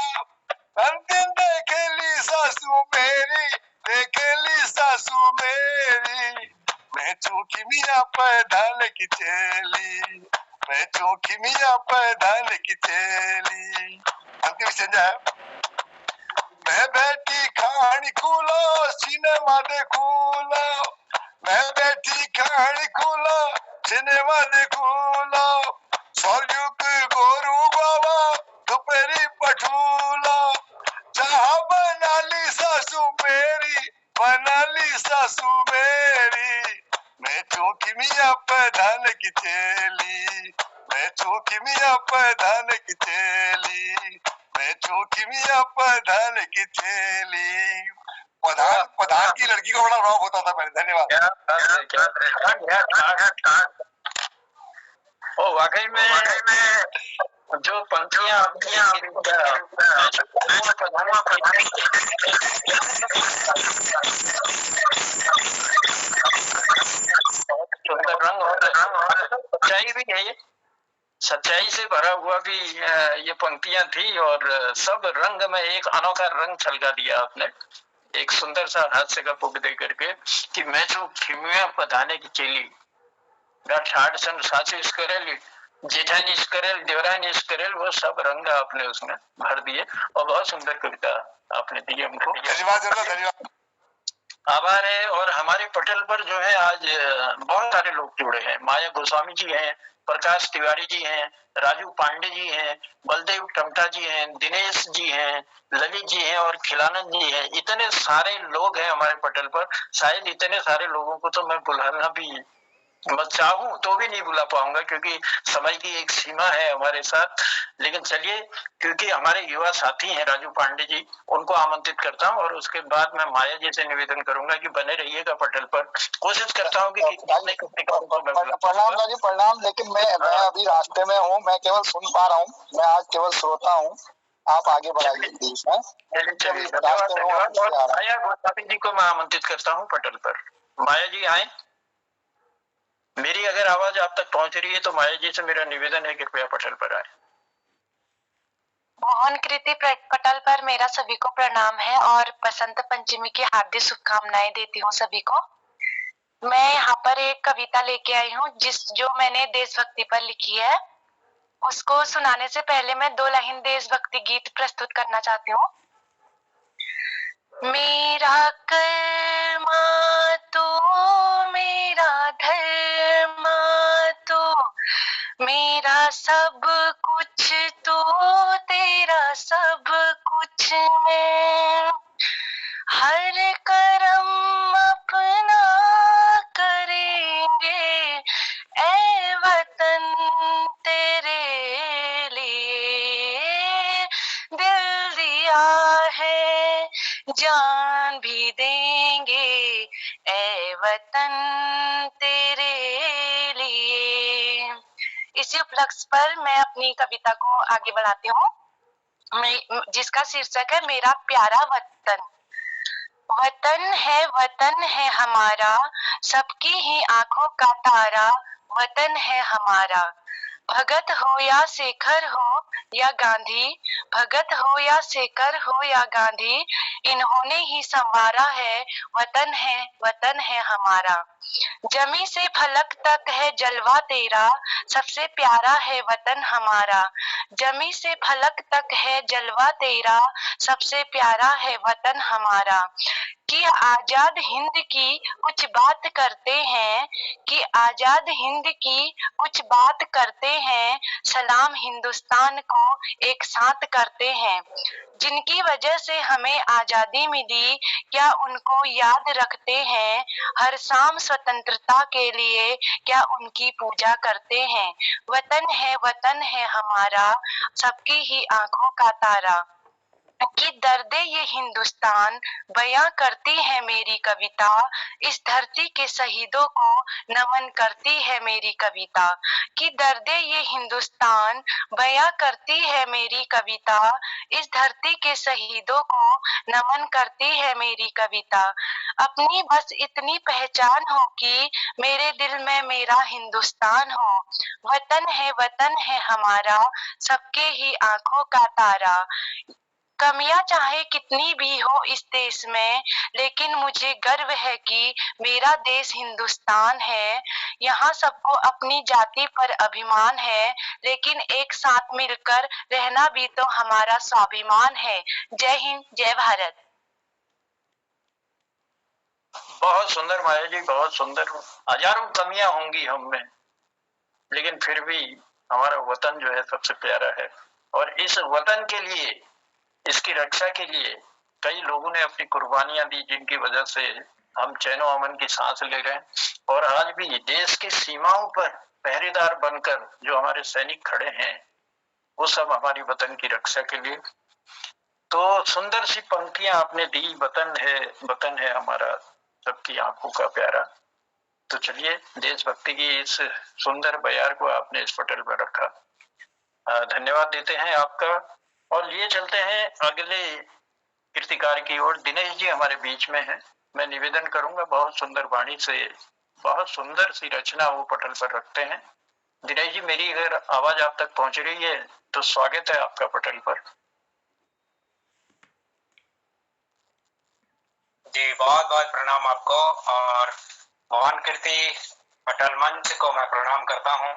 अंतिम देखेली सासू मेरी मैं चौकी मिया प्रधान की चेली मैं चौकी मिया प्रधान की चेली। अंतिम संजय है मैं बैठी खानी खुला सिनेमा देखूला मैं बैठी खानी खुला सिनेमा देखूला सरयुग गोरू बाबा दोपहरी पठूला चाह बनाली सासू मेरी मैं चौकी मिया प्रधान की चेली मैं चौकी मिया प्रधान की चेली मैं चौकी मिया प्रधान की चेली। प्रधान की लड़की को बड़ा रौब होता था पहले। धन्यवाद। ओ वाकई में जो पंक्तियां सुंदर रंग और सच्चाई भी है, सच्चाई से भरा हुआ भी ये पंक्तियां थी और सब रंग में एक अनोखा रंग छलका दिया आपने, एक सुंदर सा हास्य का पुग दे करके कि मैं जो खिमिया पधाने की चेली ठाट सन सासी करेली जेठानी करेल देवरानी करेल वो सब रंग आपने उसमें भर दिए और बहुत सुंदर कविता आपने दी हमको। धन्यवाद। आभार है। और हमारे पटल पर जो है आज बहुत सारे लोग जुड़े हैं। माया गोस्वामी जी हैं, प्रकाश तिवारी जी हैं, राजू पांडे जी हैं, बलदेव टमटा जी हैं, दिनेश जी हैं, ललित जी हैं और खिलानंद जी हैं। इतने सारे लोग हैं हमारे पटल पर, शायद इतने सारे लोगों को तो मैं बुलाना भी मैं चाहूं तो भी नहीं बुला पाऊंगा क्योंकि समय की एक सीमा है हमारे साथ। लेकिन चलिए, क्योंकि हमारे युवा साथी हैं राजू पांडे जी, उनको आमंत्रित करता हूं और उसके बाद मैं माया जी से निवेदन करूंगा कि बने रहिएगा पटल पर। कोशिश करता हूं कि प्रणाम राजू, प्रणाम। लेकिन मैं अभी रास्ते में हूँ, मैं केवल सुन पा रहा हूँ, मैं आज केवल श्रोता हूँ। आप आगे बढ़ाइए प्लीज। धन्यवाद। माया गोस्वामी जी को मैं आमंत्रित करता हूँ पटल पर। माया जी आए। मेरी अगर आवाज आप तक पहुंच रही है तो माया जी से मेरा निवेदन है कृपया पटल पर आए। मोहन कृति पटल पर मेरा सभी को प्रणाम है और बसंत पंचमी की हार्दिक शुभकामनाएं देती हूँ सभी को। मैं यहाँ पर एक कविता लेके आई हूँ जो मैंने देशभक्ति पर लिखी है। उसको सुनाने से पहले मैं 2 लाइन देशभक्ति गीत प्रस्तुत करना चाहती हूँ। मेरा कर्म तो मेरा धर्म तो मेरा सब कुछ तो तेरा सब कुछ मैं, हर कर्म अपना करेंगे ऐ वतन तेरे लिए, दिल दिया है जान भी देंगे ऐ वतन तेरे लिए। इसी उपलक्ष्य पर मैं अपनी कविता को आगे बढ़ाती हूँ, जिसका शीर्षक है मेरा प्यारा वतन। वतन है हमारा, सबकी ही आंखों का तारा, वतन है हमारा। भगत हो या शेखर हो या गांधी, भगत हो या शेखर हो या गांधी, इन्होंने ही संवारा है, वतन है हमारा। जमी से फलक तक है जलवा तेरा, सबसे प्यारा है वतन हमारा। जमी से फलक तक है जलवा तेरा, सबसे प्यारा है वतन हमारा। कि आजाद हिंद की कुछ बात करते हैं, कि आजाद हिंद की कुछ बात करते हैं, सलाम हिंदुस्तान को एक साथ करते हैं। जिनकी वजह से हमें आजादी मिली, क्या उनको याद रखते हैं, हर शाम स्वतंत्रता के लिए क्या उनकी पूजा करते हैं। वतन है हमारा, सबकी ही आंखों का तारा। कि दर्दे ये हिंदुस्तान बयां करती है मेरी कविता, इस धरती के शहीदों को नमन करती है मेरी कविता। कि दर्दे ये हिंदुस्तान बयां करती है मेरी कविता, इस धरती के शहीदों को नमन करती है मेरी कविता। अपनी बस इतनी पहचान हो कि मेरे दिल में मेरा हिंदुस्तान हो। वतन है हमारा, सबके ही आंखों का तारा। कमियां चाहे कितनी भी हो इस देश में, लेकिन मुझे गर्व है कि मेरा देश हिंदुस्तान है। यहाँ सबको अपनी जाति पर अभिमान है, लेकिन एक साथ मिलकर रहना भी तो हमारा स्वाभिमान है। जय हिंद, जय भारत। बहुत सुंदर माया जी, बहुत सुंदर। हजारों कमियां होंगी हम में, लेकिन फिर भी हमारा वतन जो है सबसे प्यारा है। और इस वतन के लिए, इसकी रक्षा के लिए कई लोगों ने अपनी कुर्बानियां दी, जिनकी वजह से हम चैनो अमन की सांस ले रहे हैं। और आज भी देश की सीमाओं पर पहरेदार बनकर जो हमारे सैनिक खड़े हैं, वो सब हमारी वतन की रक्षा के लिए। तो सुंदर सी पंक्तियां आपने दी, वतन है हमारा, सबकी आंखों का प्यारा। तो चलिए, देशभक्ति की इस सुंदर बयार को आपने इस पटल पर रखा, धन्यवाद देते हैं आपका। और लिए चलते हैं अगले कीर्तिकार की ओर। दिनेश जी हमारे बीच में हैं। मैं निवेदन करूंगा, बहुत सुंदर वाणी से बहुत सुंदर सी रचना वो पटल पर रखते हैं। दिनेश जी, मेरी अगर आवाज आप तक पहुंच रही है तो स्वागत है आपका पटल पर। जी, बहुत बहुत प्रणाम आपको, और मोहन कीर्ति पटल मंच को मैं प्रणाम करता हूँ।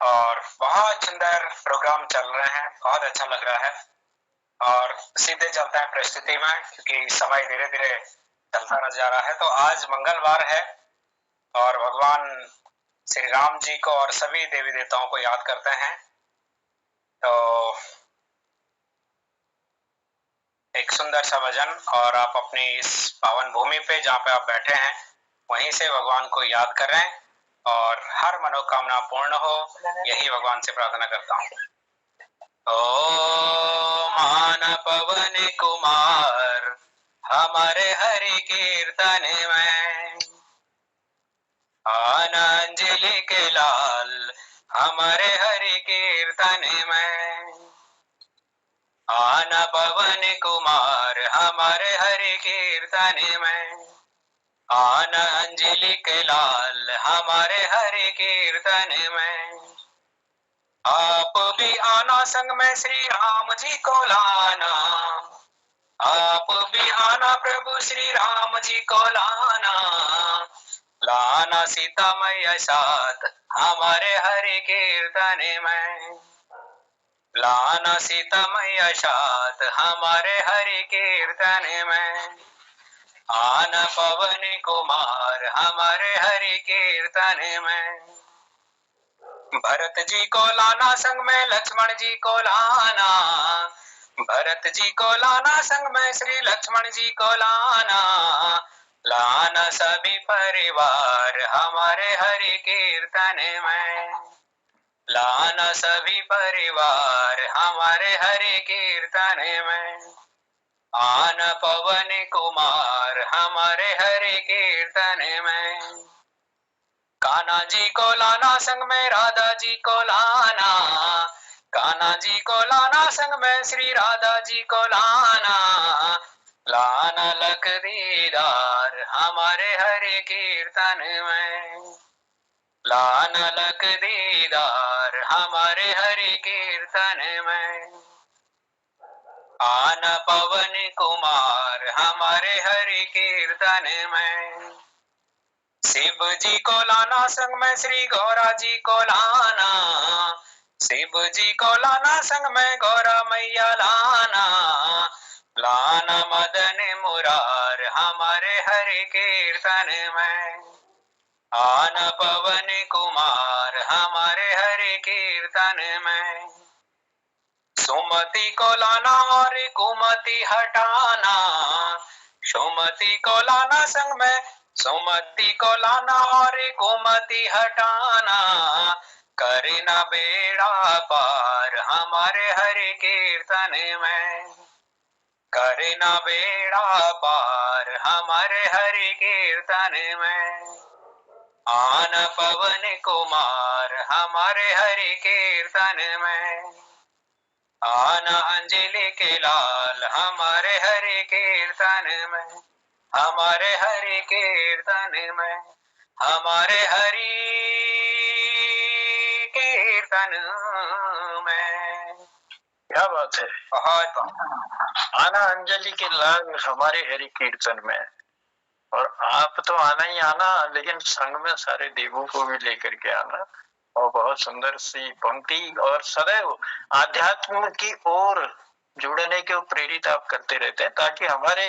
और बहुत सुंदर प्रोग्राम चल रहे हैं, बहुत अच्छा लग रहा है। और सीधे चलते हैं प्रस्तुति में, क्योंकि समय धीरे धीरे चलता जा रहा है। तो आज मंगलवार है और भगवान श्री राम जी को और सभी देवी देवताओं को याद करते हैं। तो एक सुंदर सा भजन, और आप अपनी इस पावन भूमि पे जहाँ पे आप बैठे हैं वहीं से भगवान को याद कर रहे हैं। और हर मनोकामना पूर्ण हो, यही भगवान से प्रार्थना करता हूँ। ओ मान पवन कुमार हमारे हरि कीर्तन में, आनंजलि के लाल हमारे हरि कीर्तन में, आन पवन कुमार हमारे हरि कीर्तन में, आन अंजलि के लाल हमारे हरि कीर्तन में। आप भी आना संग में श्री राम जी को लाना, आप भी आना प्रभु श्री राम जी को लाना, लाना सीता मैया साथ हमारे हरि कीर्तन में, लाना सीता मैया साथ हमारे हरि कीर्तन में, आन पवन कुमार हमारे हरि कीर्तन में। भरत जी को लाना संग में लक्ष्मण जी को लाना, भरत जी को लाना संग में श्री लक्ष्मण जी को लाना, लाना सभी परिवार हमारे हरि कीर्तन में, लाना सभी परिवार हमारे हरि कीर्तन में, आन पवन कुमार हमारे हरि कीर्तन में। कान्हा जी को लाना संग में राधा जी को लाना, कान्हा जी को लाना संग में श्री राधा जी को लाना, लाना लख दीदार हमारे हरि कीर्तन में, लाना लख दीदार हमारे हरि कीर्तन में, आन पवन कुमार हमारे हरि कीर्तन में। शिव जी को लाना संग में श्री गौरा जी को लाना, शिव जी को लाना संग में गौरा मैया लाना, लाना मदन मुरार हमारे हरि कीर्तन में, आन पवन कुमार हमारे हरि कीर्तन में। सुमति को लाना और कुमति हटाना, सुमति को लाना संग में, सुमति को लाना और कुमति हटाना, करना बेड़ा पार हमारे हरि कीर्तन में, करना बेड़ा पार हमारे हरि कीर्तन में, आन पवन कुमार हमारे हरि कीर्तन में, आना अंजलि के लाल हमारे हरि कीर्तन में, हमारे हरि कीर्तन में, हमारे हरि कीर्तन में। क्या बात है, बहुत आना अंजलि के लाल हमारे हरि कीर्तन में। और आप तो आना ही आना, लेकिन संग में सारे देवों को भी लेकर के आना। और बहुत सुंदर सी पंक्ति, और सदैव आध्यात्म की ओर जुड़ने के प्रेरित आप करते रहते हैं, ताकि हमारे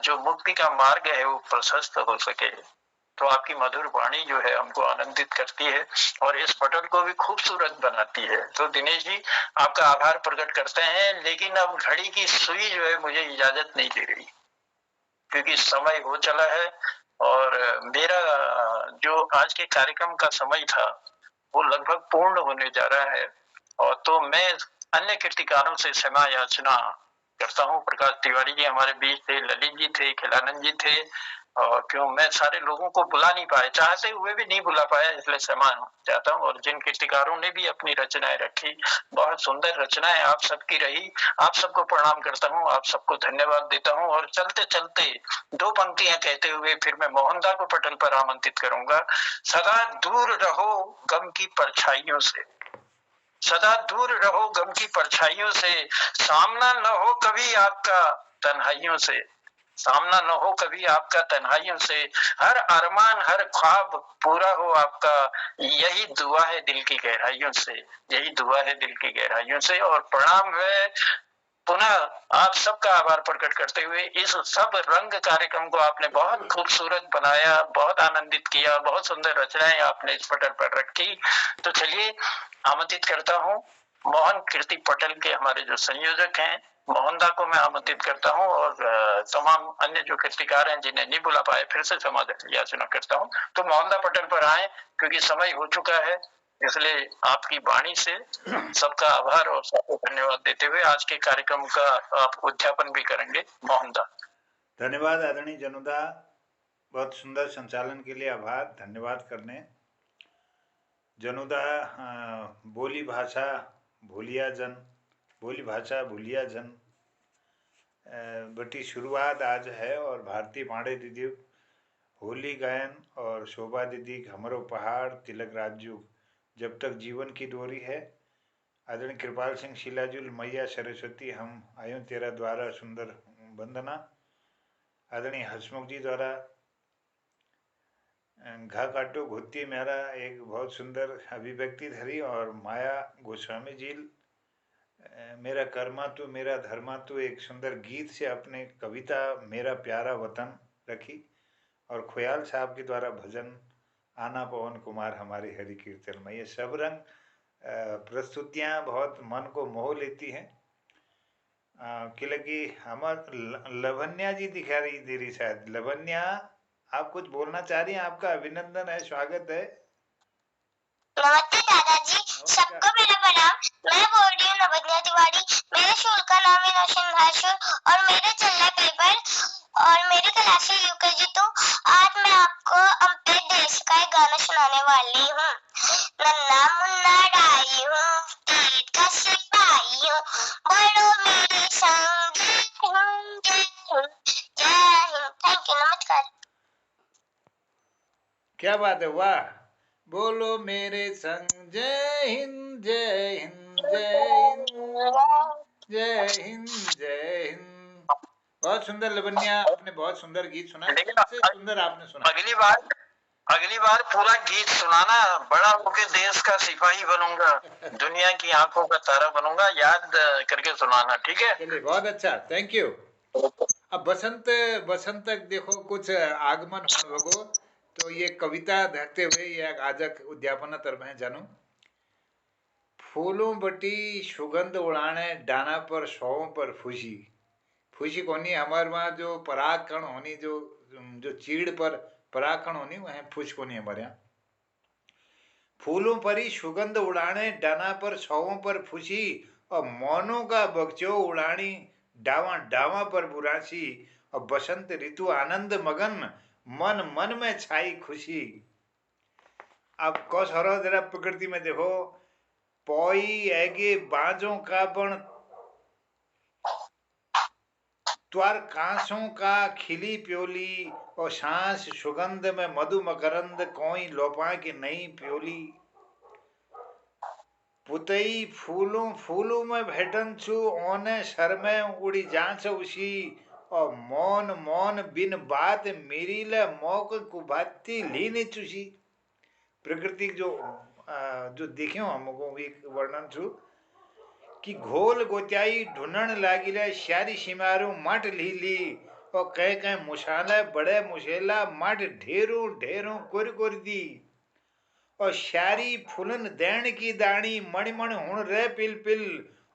जो मुक्ति का मार्ग है वो प्रशस्त हो सके। तो आपकी मधुर वाणी जो है हमको आनंदित करती है और इस पटल को भी खूबसूरत बनाती है। तो दिनेश जी, आपका आभार प्रकट करते हैं, लेकिन अब घड़ी की सुई जो है मुझे इजाजत नहीं दे रही, क्योंकि समय हो चला है और मेरा जो आज के कार्यक्रम का समय था वो लगभग पूर्ण होने जा रहा है। और तो मैं अन्य कीर्तिकारों से क्षमा याचना करता हूँ। प्रकाश तिवारी जी हमारे बीच थे, ललित जी थे, खिलानंद जी थे, और क्यों मैं सारे लोगों को बुला नहीं पाया, चाहते हुए भी नहीं बुला पाया, इसलिए क्षमा चाहता हूँ। और जिन कीर्तिकारों ने भी अपनी रचनाएं रखी, बहुत सुंदर रचनाएं आप सबकी रही, आप सबको प्रणाम करता हूँ, आप सबको धन्यवाद देता हूँ। और चलते चलते दो पंक्तियां कहते हुए फिर मैं मोहनदा को पटल पर आमंत्रित करूंगा। सदा दूर रहो गम की परछाइयों से, सदा दूर रहो गम की परछाइयों से, सामना न हो कभी आपका तन्हाइयों से, सामना न हो कभी आपका तन्हाइयों से, हर अरमान हर ख्वाब पूरा हो आपका, यही दुआ है दिल की गहराइयों से, यही दुआ है दिल की गहराइयों से। और प्रणाम है पुनः आप सबका आभार प्रकट करते हुए। इस सब रंग कार्यक्रम को आपने बहुत खूबसूरत बनाया, बहुत आनंदित किया, बहुत सुंदर रचनाएं आपने इस पटल पर रखी। तो चलिए आमंत्रित करता हूँ मोहन कीर्ति पटल के हमारे जो संयोजक हैं मोहनदा को मैं आमंत्रित करता हूँ और तमाम अन्य जो कृतिकार हैं जिन्हें नहीं बुला पाए फिर से क्षमा याचना करता हूँ। तो मोहनदा पटल पर आए क्योंकि समय हो चुका है, इसलिए आपकी वाणी से सबका आभार और सबको धन्यवाद देते हुए आज के कार्यक्रम का आप उद्यापन भी करेंगे। मोहनदा। धन्यवाद आदरणीय जनुदा, बहुत सुंदर संचालन के लिए आभार, धन्यवाद करने। जनुदा बोली भाषा भूलिया जन, बोली भाषा भूलिया जन बटी शुरुआत आज है और भारती पांडे दीदी होली गायन और शोभा दीदी हमरो पहाड़ तिलक राजू जब तक जीवन की डोरी है। आदरणीय कृपाल सिंह शिलाजुल मैया सरस्वती हम आयो तेरा द्वारा सुंदर वंदना। आदरणीय हसमुख जी द्वारा घा काटो घुत्ती मेरा एक बहुत सुंदर अभिव्यक्ति धरी और माया गोस्वामी जी मेरा कर्मा तू मेरा धर्मा तू एक सुंदर गीत से अपने कविता मेरा प्यारा वतन रखी और खोयाल साहब के द्वारा भजन आना पवन कुमार हमारी हरि कीर्तन में। ये सब रंग प्रस्तुतियाँ बहुत मन को मोह लेती हैं। कि हमार लवन्या जी दिखा रही दे रही शायद। लवन्या आप कुछ बोलना चाह रही हैं? आपका अभिनंदन है, स्वागत है। नमस्ते दादाजी, सबको मेरा प्रणाम। मैं बोल रही हूँ लवन्या तिवारी। मेरे स्कूल का नाम है नौशन भाषुर और मेरे चल रहा पेपर और मेरी क्लास है यूकेजी। तो आज मैं आपको अपने देश का एक गाना सुनाने वाली हूँ। नन्ना मुन्ना डाई हूँ, देश का सिपाही हूँ, बोलो मेरे संग जय हिंद। थैंक यू, नमस्कार। क्या बात है, वाह। बोलो मेरे संग जय हिंद जय हिंद जय हिंद जय हिंद जय हिंद। बहुत सुंदर लवन्या, आपने बहुत सुंदर गीत सुना, सबसे सुंदर आपने सुना। अगली बार पूरा गीत सुनाना। बड़ा होके देश का सिपाही बनूंगा, दुनिया की आंखों का तारा बनूंगा, याद करके सुनाना, ठीक है? चलिए, बहुत अच्छा, थैंक यू। अब बसंत तक देखो कुछ आगमन होगो तो ये कविता धरते हुए ये आजक उद्यापन तरफ है जानू। फूलों बटी सुगंध उड़ाने डाना पर सौं पर खुशी खुशी कोनी हमारे वहाँ जो पराग कण होनी जो चीड़ पर पराग कण होनी वह फूस कोनी हमारे यहाँ। फूलों पर ही सुगंध उड़ाने डाना पर सौं पर खुशी और मौनों का बगचो उड़ानी डावा डावा पर बुरासी और बसंत ऋतु आनंद मगन मन मन में छाई खुशी। अब कौश हरो जरा प्रकृति में देखो, पोई ऐगे बाजों का बण त्वार कांसों का खिली प्योली और सांस सुगंध में मधु मकरंद कोई लोपा की नई प्योली। पुतई फूलों फूलों में भेटन छु ओने सर में उड़ी जांच उसी और मौन मौन बिन बात मेरी ल मौक कुभाती लीन चुसी। प्रकृति जो देखियो हमको एक वर्णन छु कि घोल गोत्याई ढूंढन लागी ले श्यारी सिमारू मट लीली और कह कह मुशाला बड़े मुशेला मट ढेरों ढेरों कुर कुर दी और श्यारी फुलन दैन की दाणी मणिमण हुण रे पिल पिल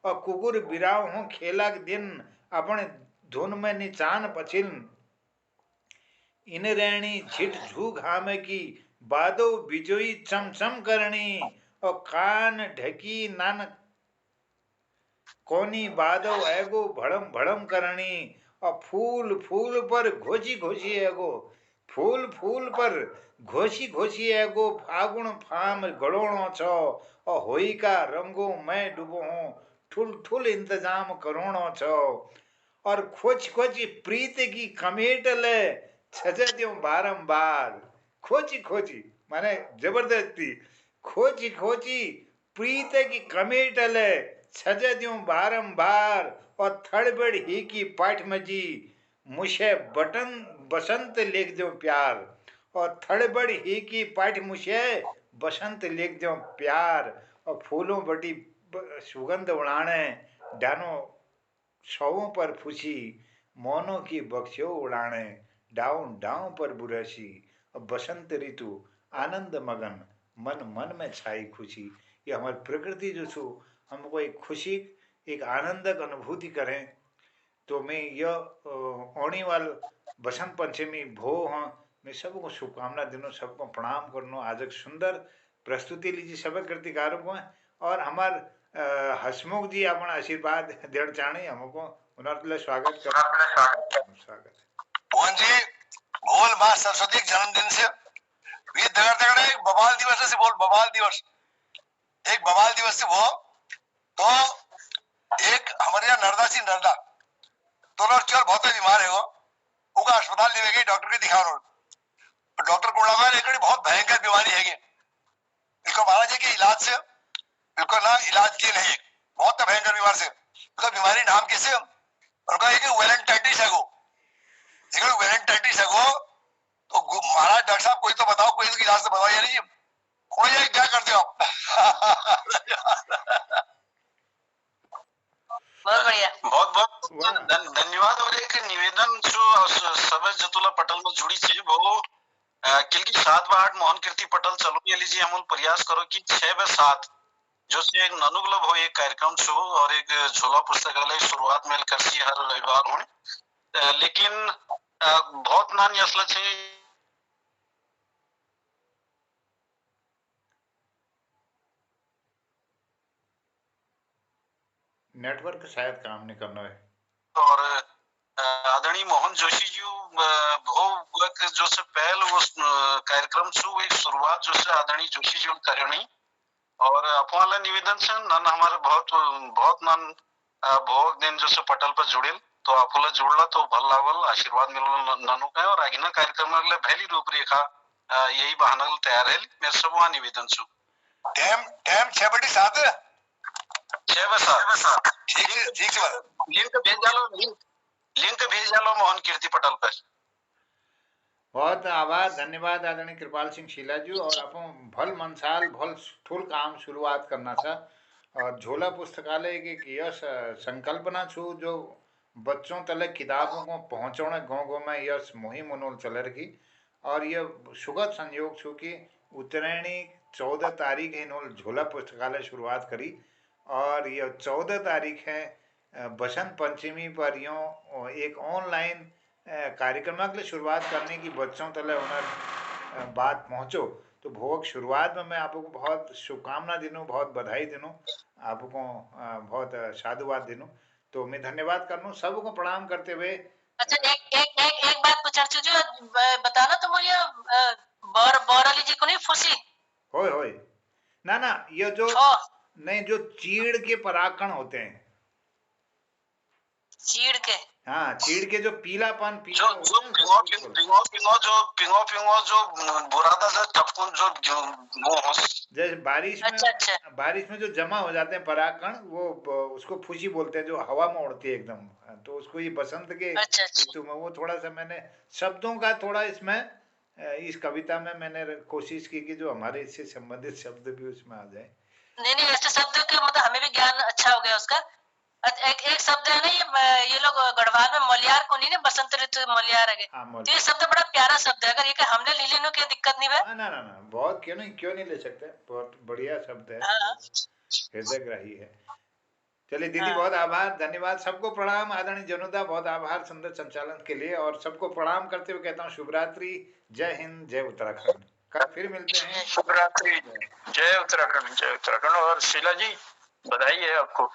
और कुकुर बिराव हूँ खेला दिन अपने धुन में निचान पछिल। इन रैणी झिट झू घाम की बादो बिजोई चमचम करनी और कान ढकी नान कोनी बादो एगो भड़म भड़म करनी और फूल फूल पर घोषी घोषी एगो फूल फूल पर घोषी घोषी एगो फागुन फाम गड़ोणो छो और होई का रंगो मैं डूबो हूँ ठुल ठुल इंतजाम करोणो छो और खोच खोच प्रीत की कमेट ले छजत्यों बारंबार। खोची खोची माने जबरदस्ती, खोची खोची प्रीत की कमेट ले छजत्यों बारंबार और थड़बड़ ही की पाठ में जी मुझे बटन बसंत लिख दो प्यार और थड़बड़ ही की पाठ मुझे बसंत लिख दो प्यार और फूलों बड़ी सुगंध उड़ाने डानो सौों पर फुसी मौनों की बख्शो उड़ाने डाउन डाउन पर बुरसी और बसंत ऋतु आनंद मगन मन मन में छाई खुशी। ये हमारी प्रकृति जो छू हमको एक खुशी एक आनंदक अनुभूति करें। तो मैं यह आने वाल बसंत पंचमी भो हाँ मैं सबको शुभकामना दिनों, सबको प्रणाम करनो। आज एक सुंदर प्रस्तुति लीजिए सब कृतिकारों को, और हमार हसमुख जी अपन आशीर्वाद देना चाहे हमको, उन्होंने स्वागत कर स्वागत। मोहन जी, बोल माँ सरस्वती के जन्मदिन से ये दगड़ एक बवाल दिवस से बोल, बवाल दिवस, एक बवाल दिवस से वो तो एक हमारे यहाँ नर्दा सी नर्दा दोनों चल बहुत बीमार है वो का अस्पताल ले गए, डॉक्टर के दिखा रहा, डॉक्टर को लगा एक बहुत भयंकर बीमारी है इनको महाराज जी के इलाज से इनको ना इलाज किए नहीं, बहुत भयंकर बीमार से तो बीमारी नाम कैसे उनका एक वेलेंटाइटिस है, वो वेलेंटाइटिस है वो तो महाराज डॉक्टर साहब कोई तो बताओ, कोई इसका इलाज तो बताओ यार जी, कोई है क्या करते हो आप? बहुत बढ़िया, बहुत बहुत धन्यवाद। और एक निवेदन जो सब जतुला पटल में जुड़ी थी वो किलकी 7 व 8 मोहन कीर्ति पटल चलो ये लीजिए, हम प्रयास करो कि 6 व 7 जो से एक ननुगलब हो एक कार्यक्रम छो और एक झोला पुस्तकालय शुरुआत में कर सी हर रविवार हो, लेकिन बहुत नानी असला छे नेटवर्क शायद काम नहीं करना है। और आदरणीय मोहन जोशी जी वो जो से पहल उस कार्यक्रम छो एक शुरुआत जो से आदरणीय जोशी जी करनी, और अपवाला निवेदन से नन हमारे बहुत बहुत नन भोग दिन जो से पटल पर जुड़े तो आपला जुड़ला तो भल लागल, आशीर्वाद मिलल ननु का, और आगे ना कार्यक्रम अगले पहली रूपरेखा यही बहाना तैयार है मेरे सब वहां निवेदन छो। टाइम टाइम 6:07 ठीक है, लिंक भेज डालो मोहन कीर्ति पटल पर। बहुत आभार, धन्यवाद आदरणीय कृपाल सिंह शीला जी। और अपन भल मनसाल भल ठुल काम शुरुआत करना था, और झोला पुस्तकालय की एक यह संकल्पना छू जो बच्चों तले किताबों को पहुँचाने गाँव गाँव में यह मुहिम मनोल चल रही, और यह सुगत संयोग छू कि उत्तरायणी 14 तारीख है इन्होंने झोला पुस्तकालय शुरुआत करी, और यह 14 तारीख है बसंत पंचमी पर यूँ एक ऑनलाइन कार्यक्रम के लिए शुरुआत करने की बच्चों तले उन्हें बात पहुँचो। तो भोग शुरुआत में मैं आपको बहुत शुभकामना दिनूँ, बहुत बधाई दिनूँ, आपको बहुत साधुवाद दिनूँ। तो मैं धन्यवाद करनू, सबको प्रणाम करते हुए। अच्छा एक बात पूछना जो बताना तो मुझे बौराली जी को नहीं फुसी होय ना ये जो नहीं जो चीड़ के पराकण होते हैं, चीड़ के, हाँ चीड़ के जो पीलापन जो पिंगो जो बुरादा से टपकुन जो जैसे बारिश में, अच्छा। बारिश में जो जमा हो जाते हैं पराकण, वो उसको फूसी बोलते हैं, जो हवा में उड़ती है एकदम, तो उसको ये बसंत के ऋतु में वो थोड़ा सा मैंने शब्दों का थोड़ा इसमें इस कविता में मैंने कोशिश की कि जो हमारे इससे संबंधित शब्द भी उसमें आ जाए। नहीं ऐसे शब्दों के मतलब हमें भी ज्ञान अच्छा हो गया उसका। एक शब्द है ना ये लोग गढ़वाल में मलियार को नहीं ना, बसंत ऋतु मलियार है, तो ये शब्द बड़ा प्यारा शब्द है, अगर ये हमने ले लेने की दिक्कत नहीं है। ना बहुत क्यों नहीं ले सकते, बहुत बढ़िया शब्द है, हृदयग्राही है। चलिए दीदी बहुत आभार, धन्यवाद, सबको प्रणाम। आदरणीय जनुदा बहुत आभार सुंदर संचालन के लिए, और सबको प्रणाम करते हुए कहता हूँ शुभरात्रि, जय हिंद, जय उत्तराखंड। कल फिर मिलते हैं। शुभरात्रि, जय उत्तराखंड, जय उत्तराखंड। और शीला जी बधाई है आपको।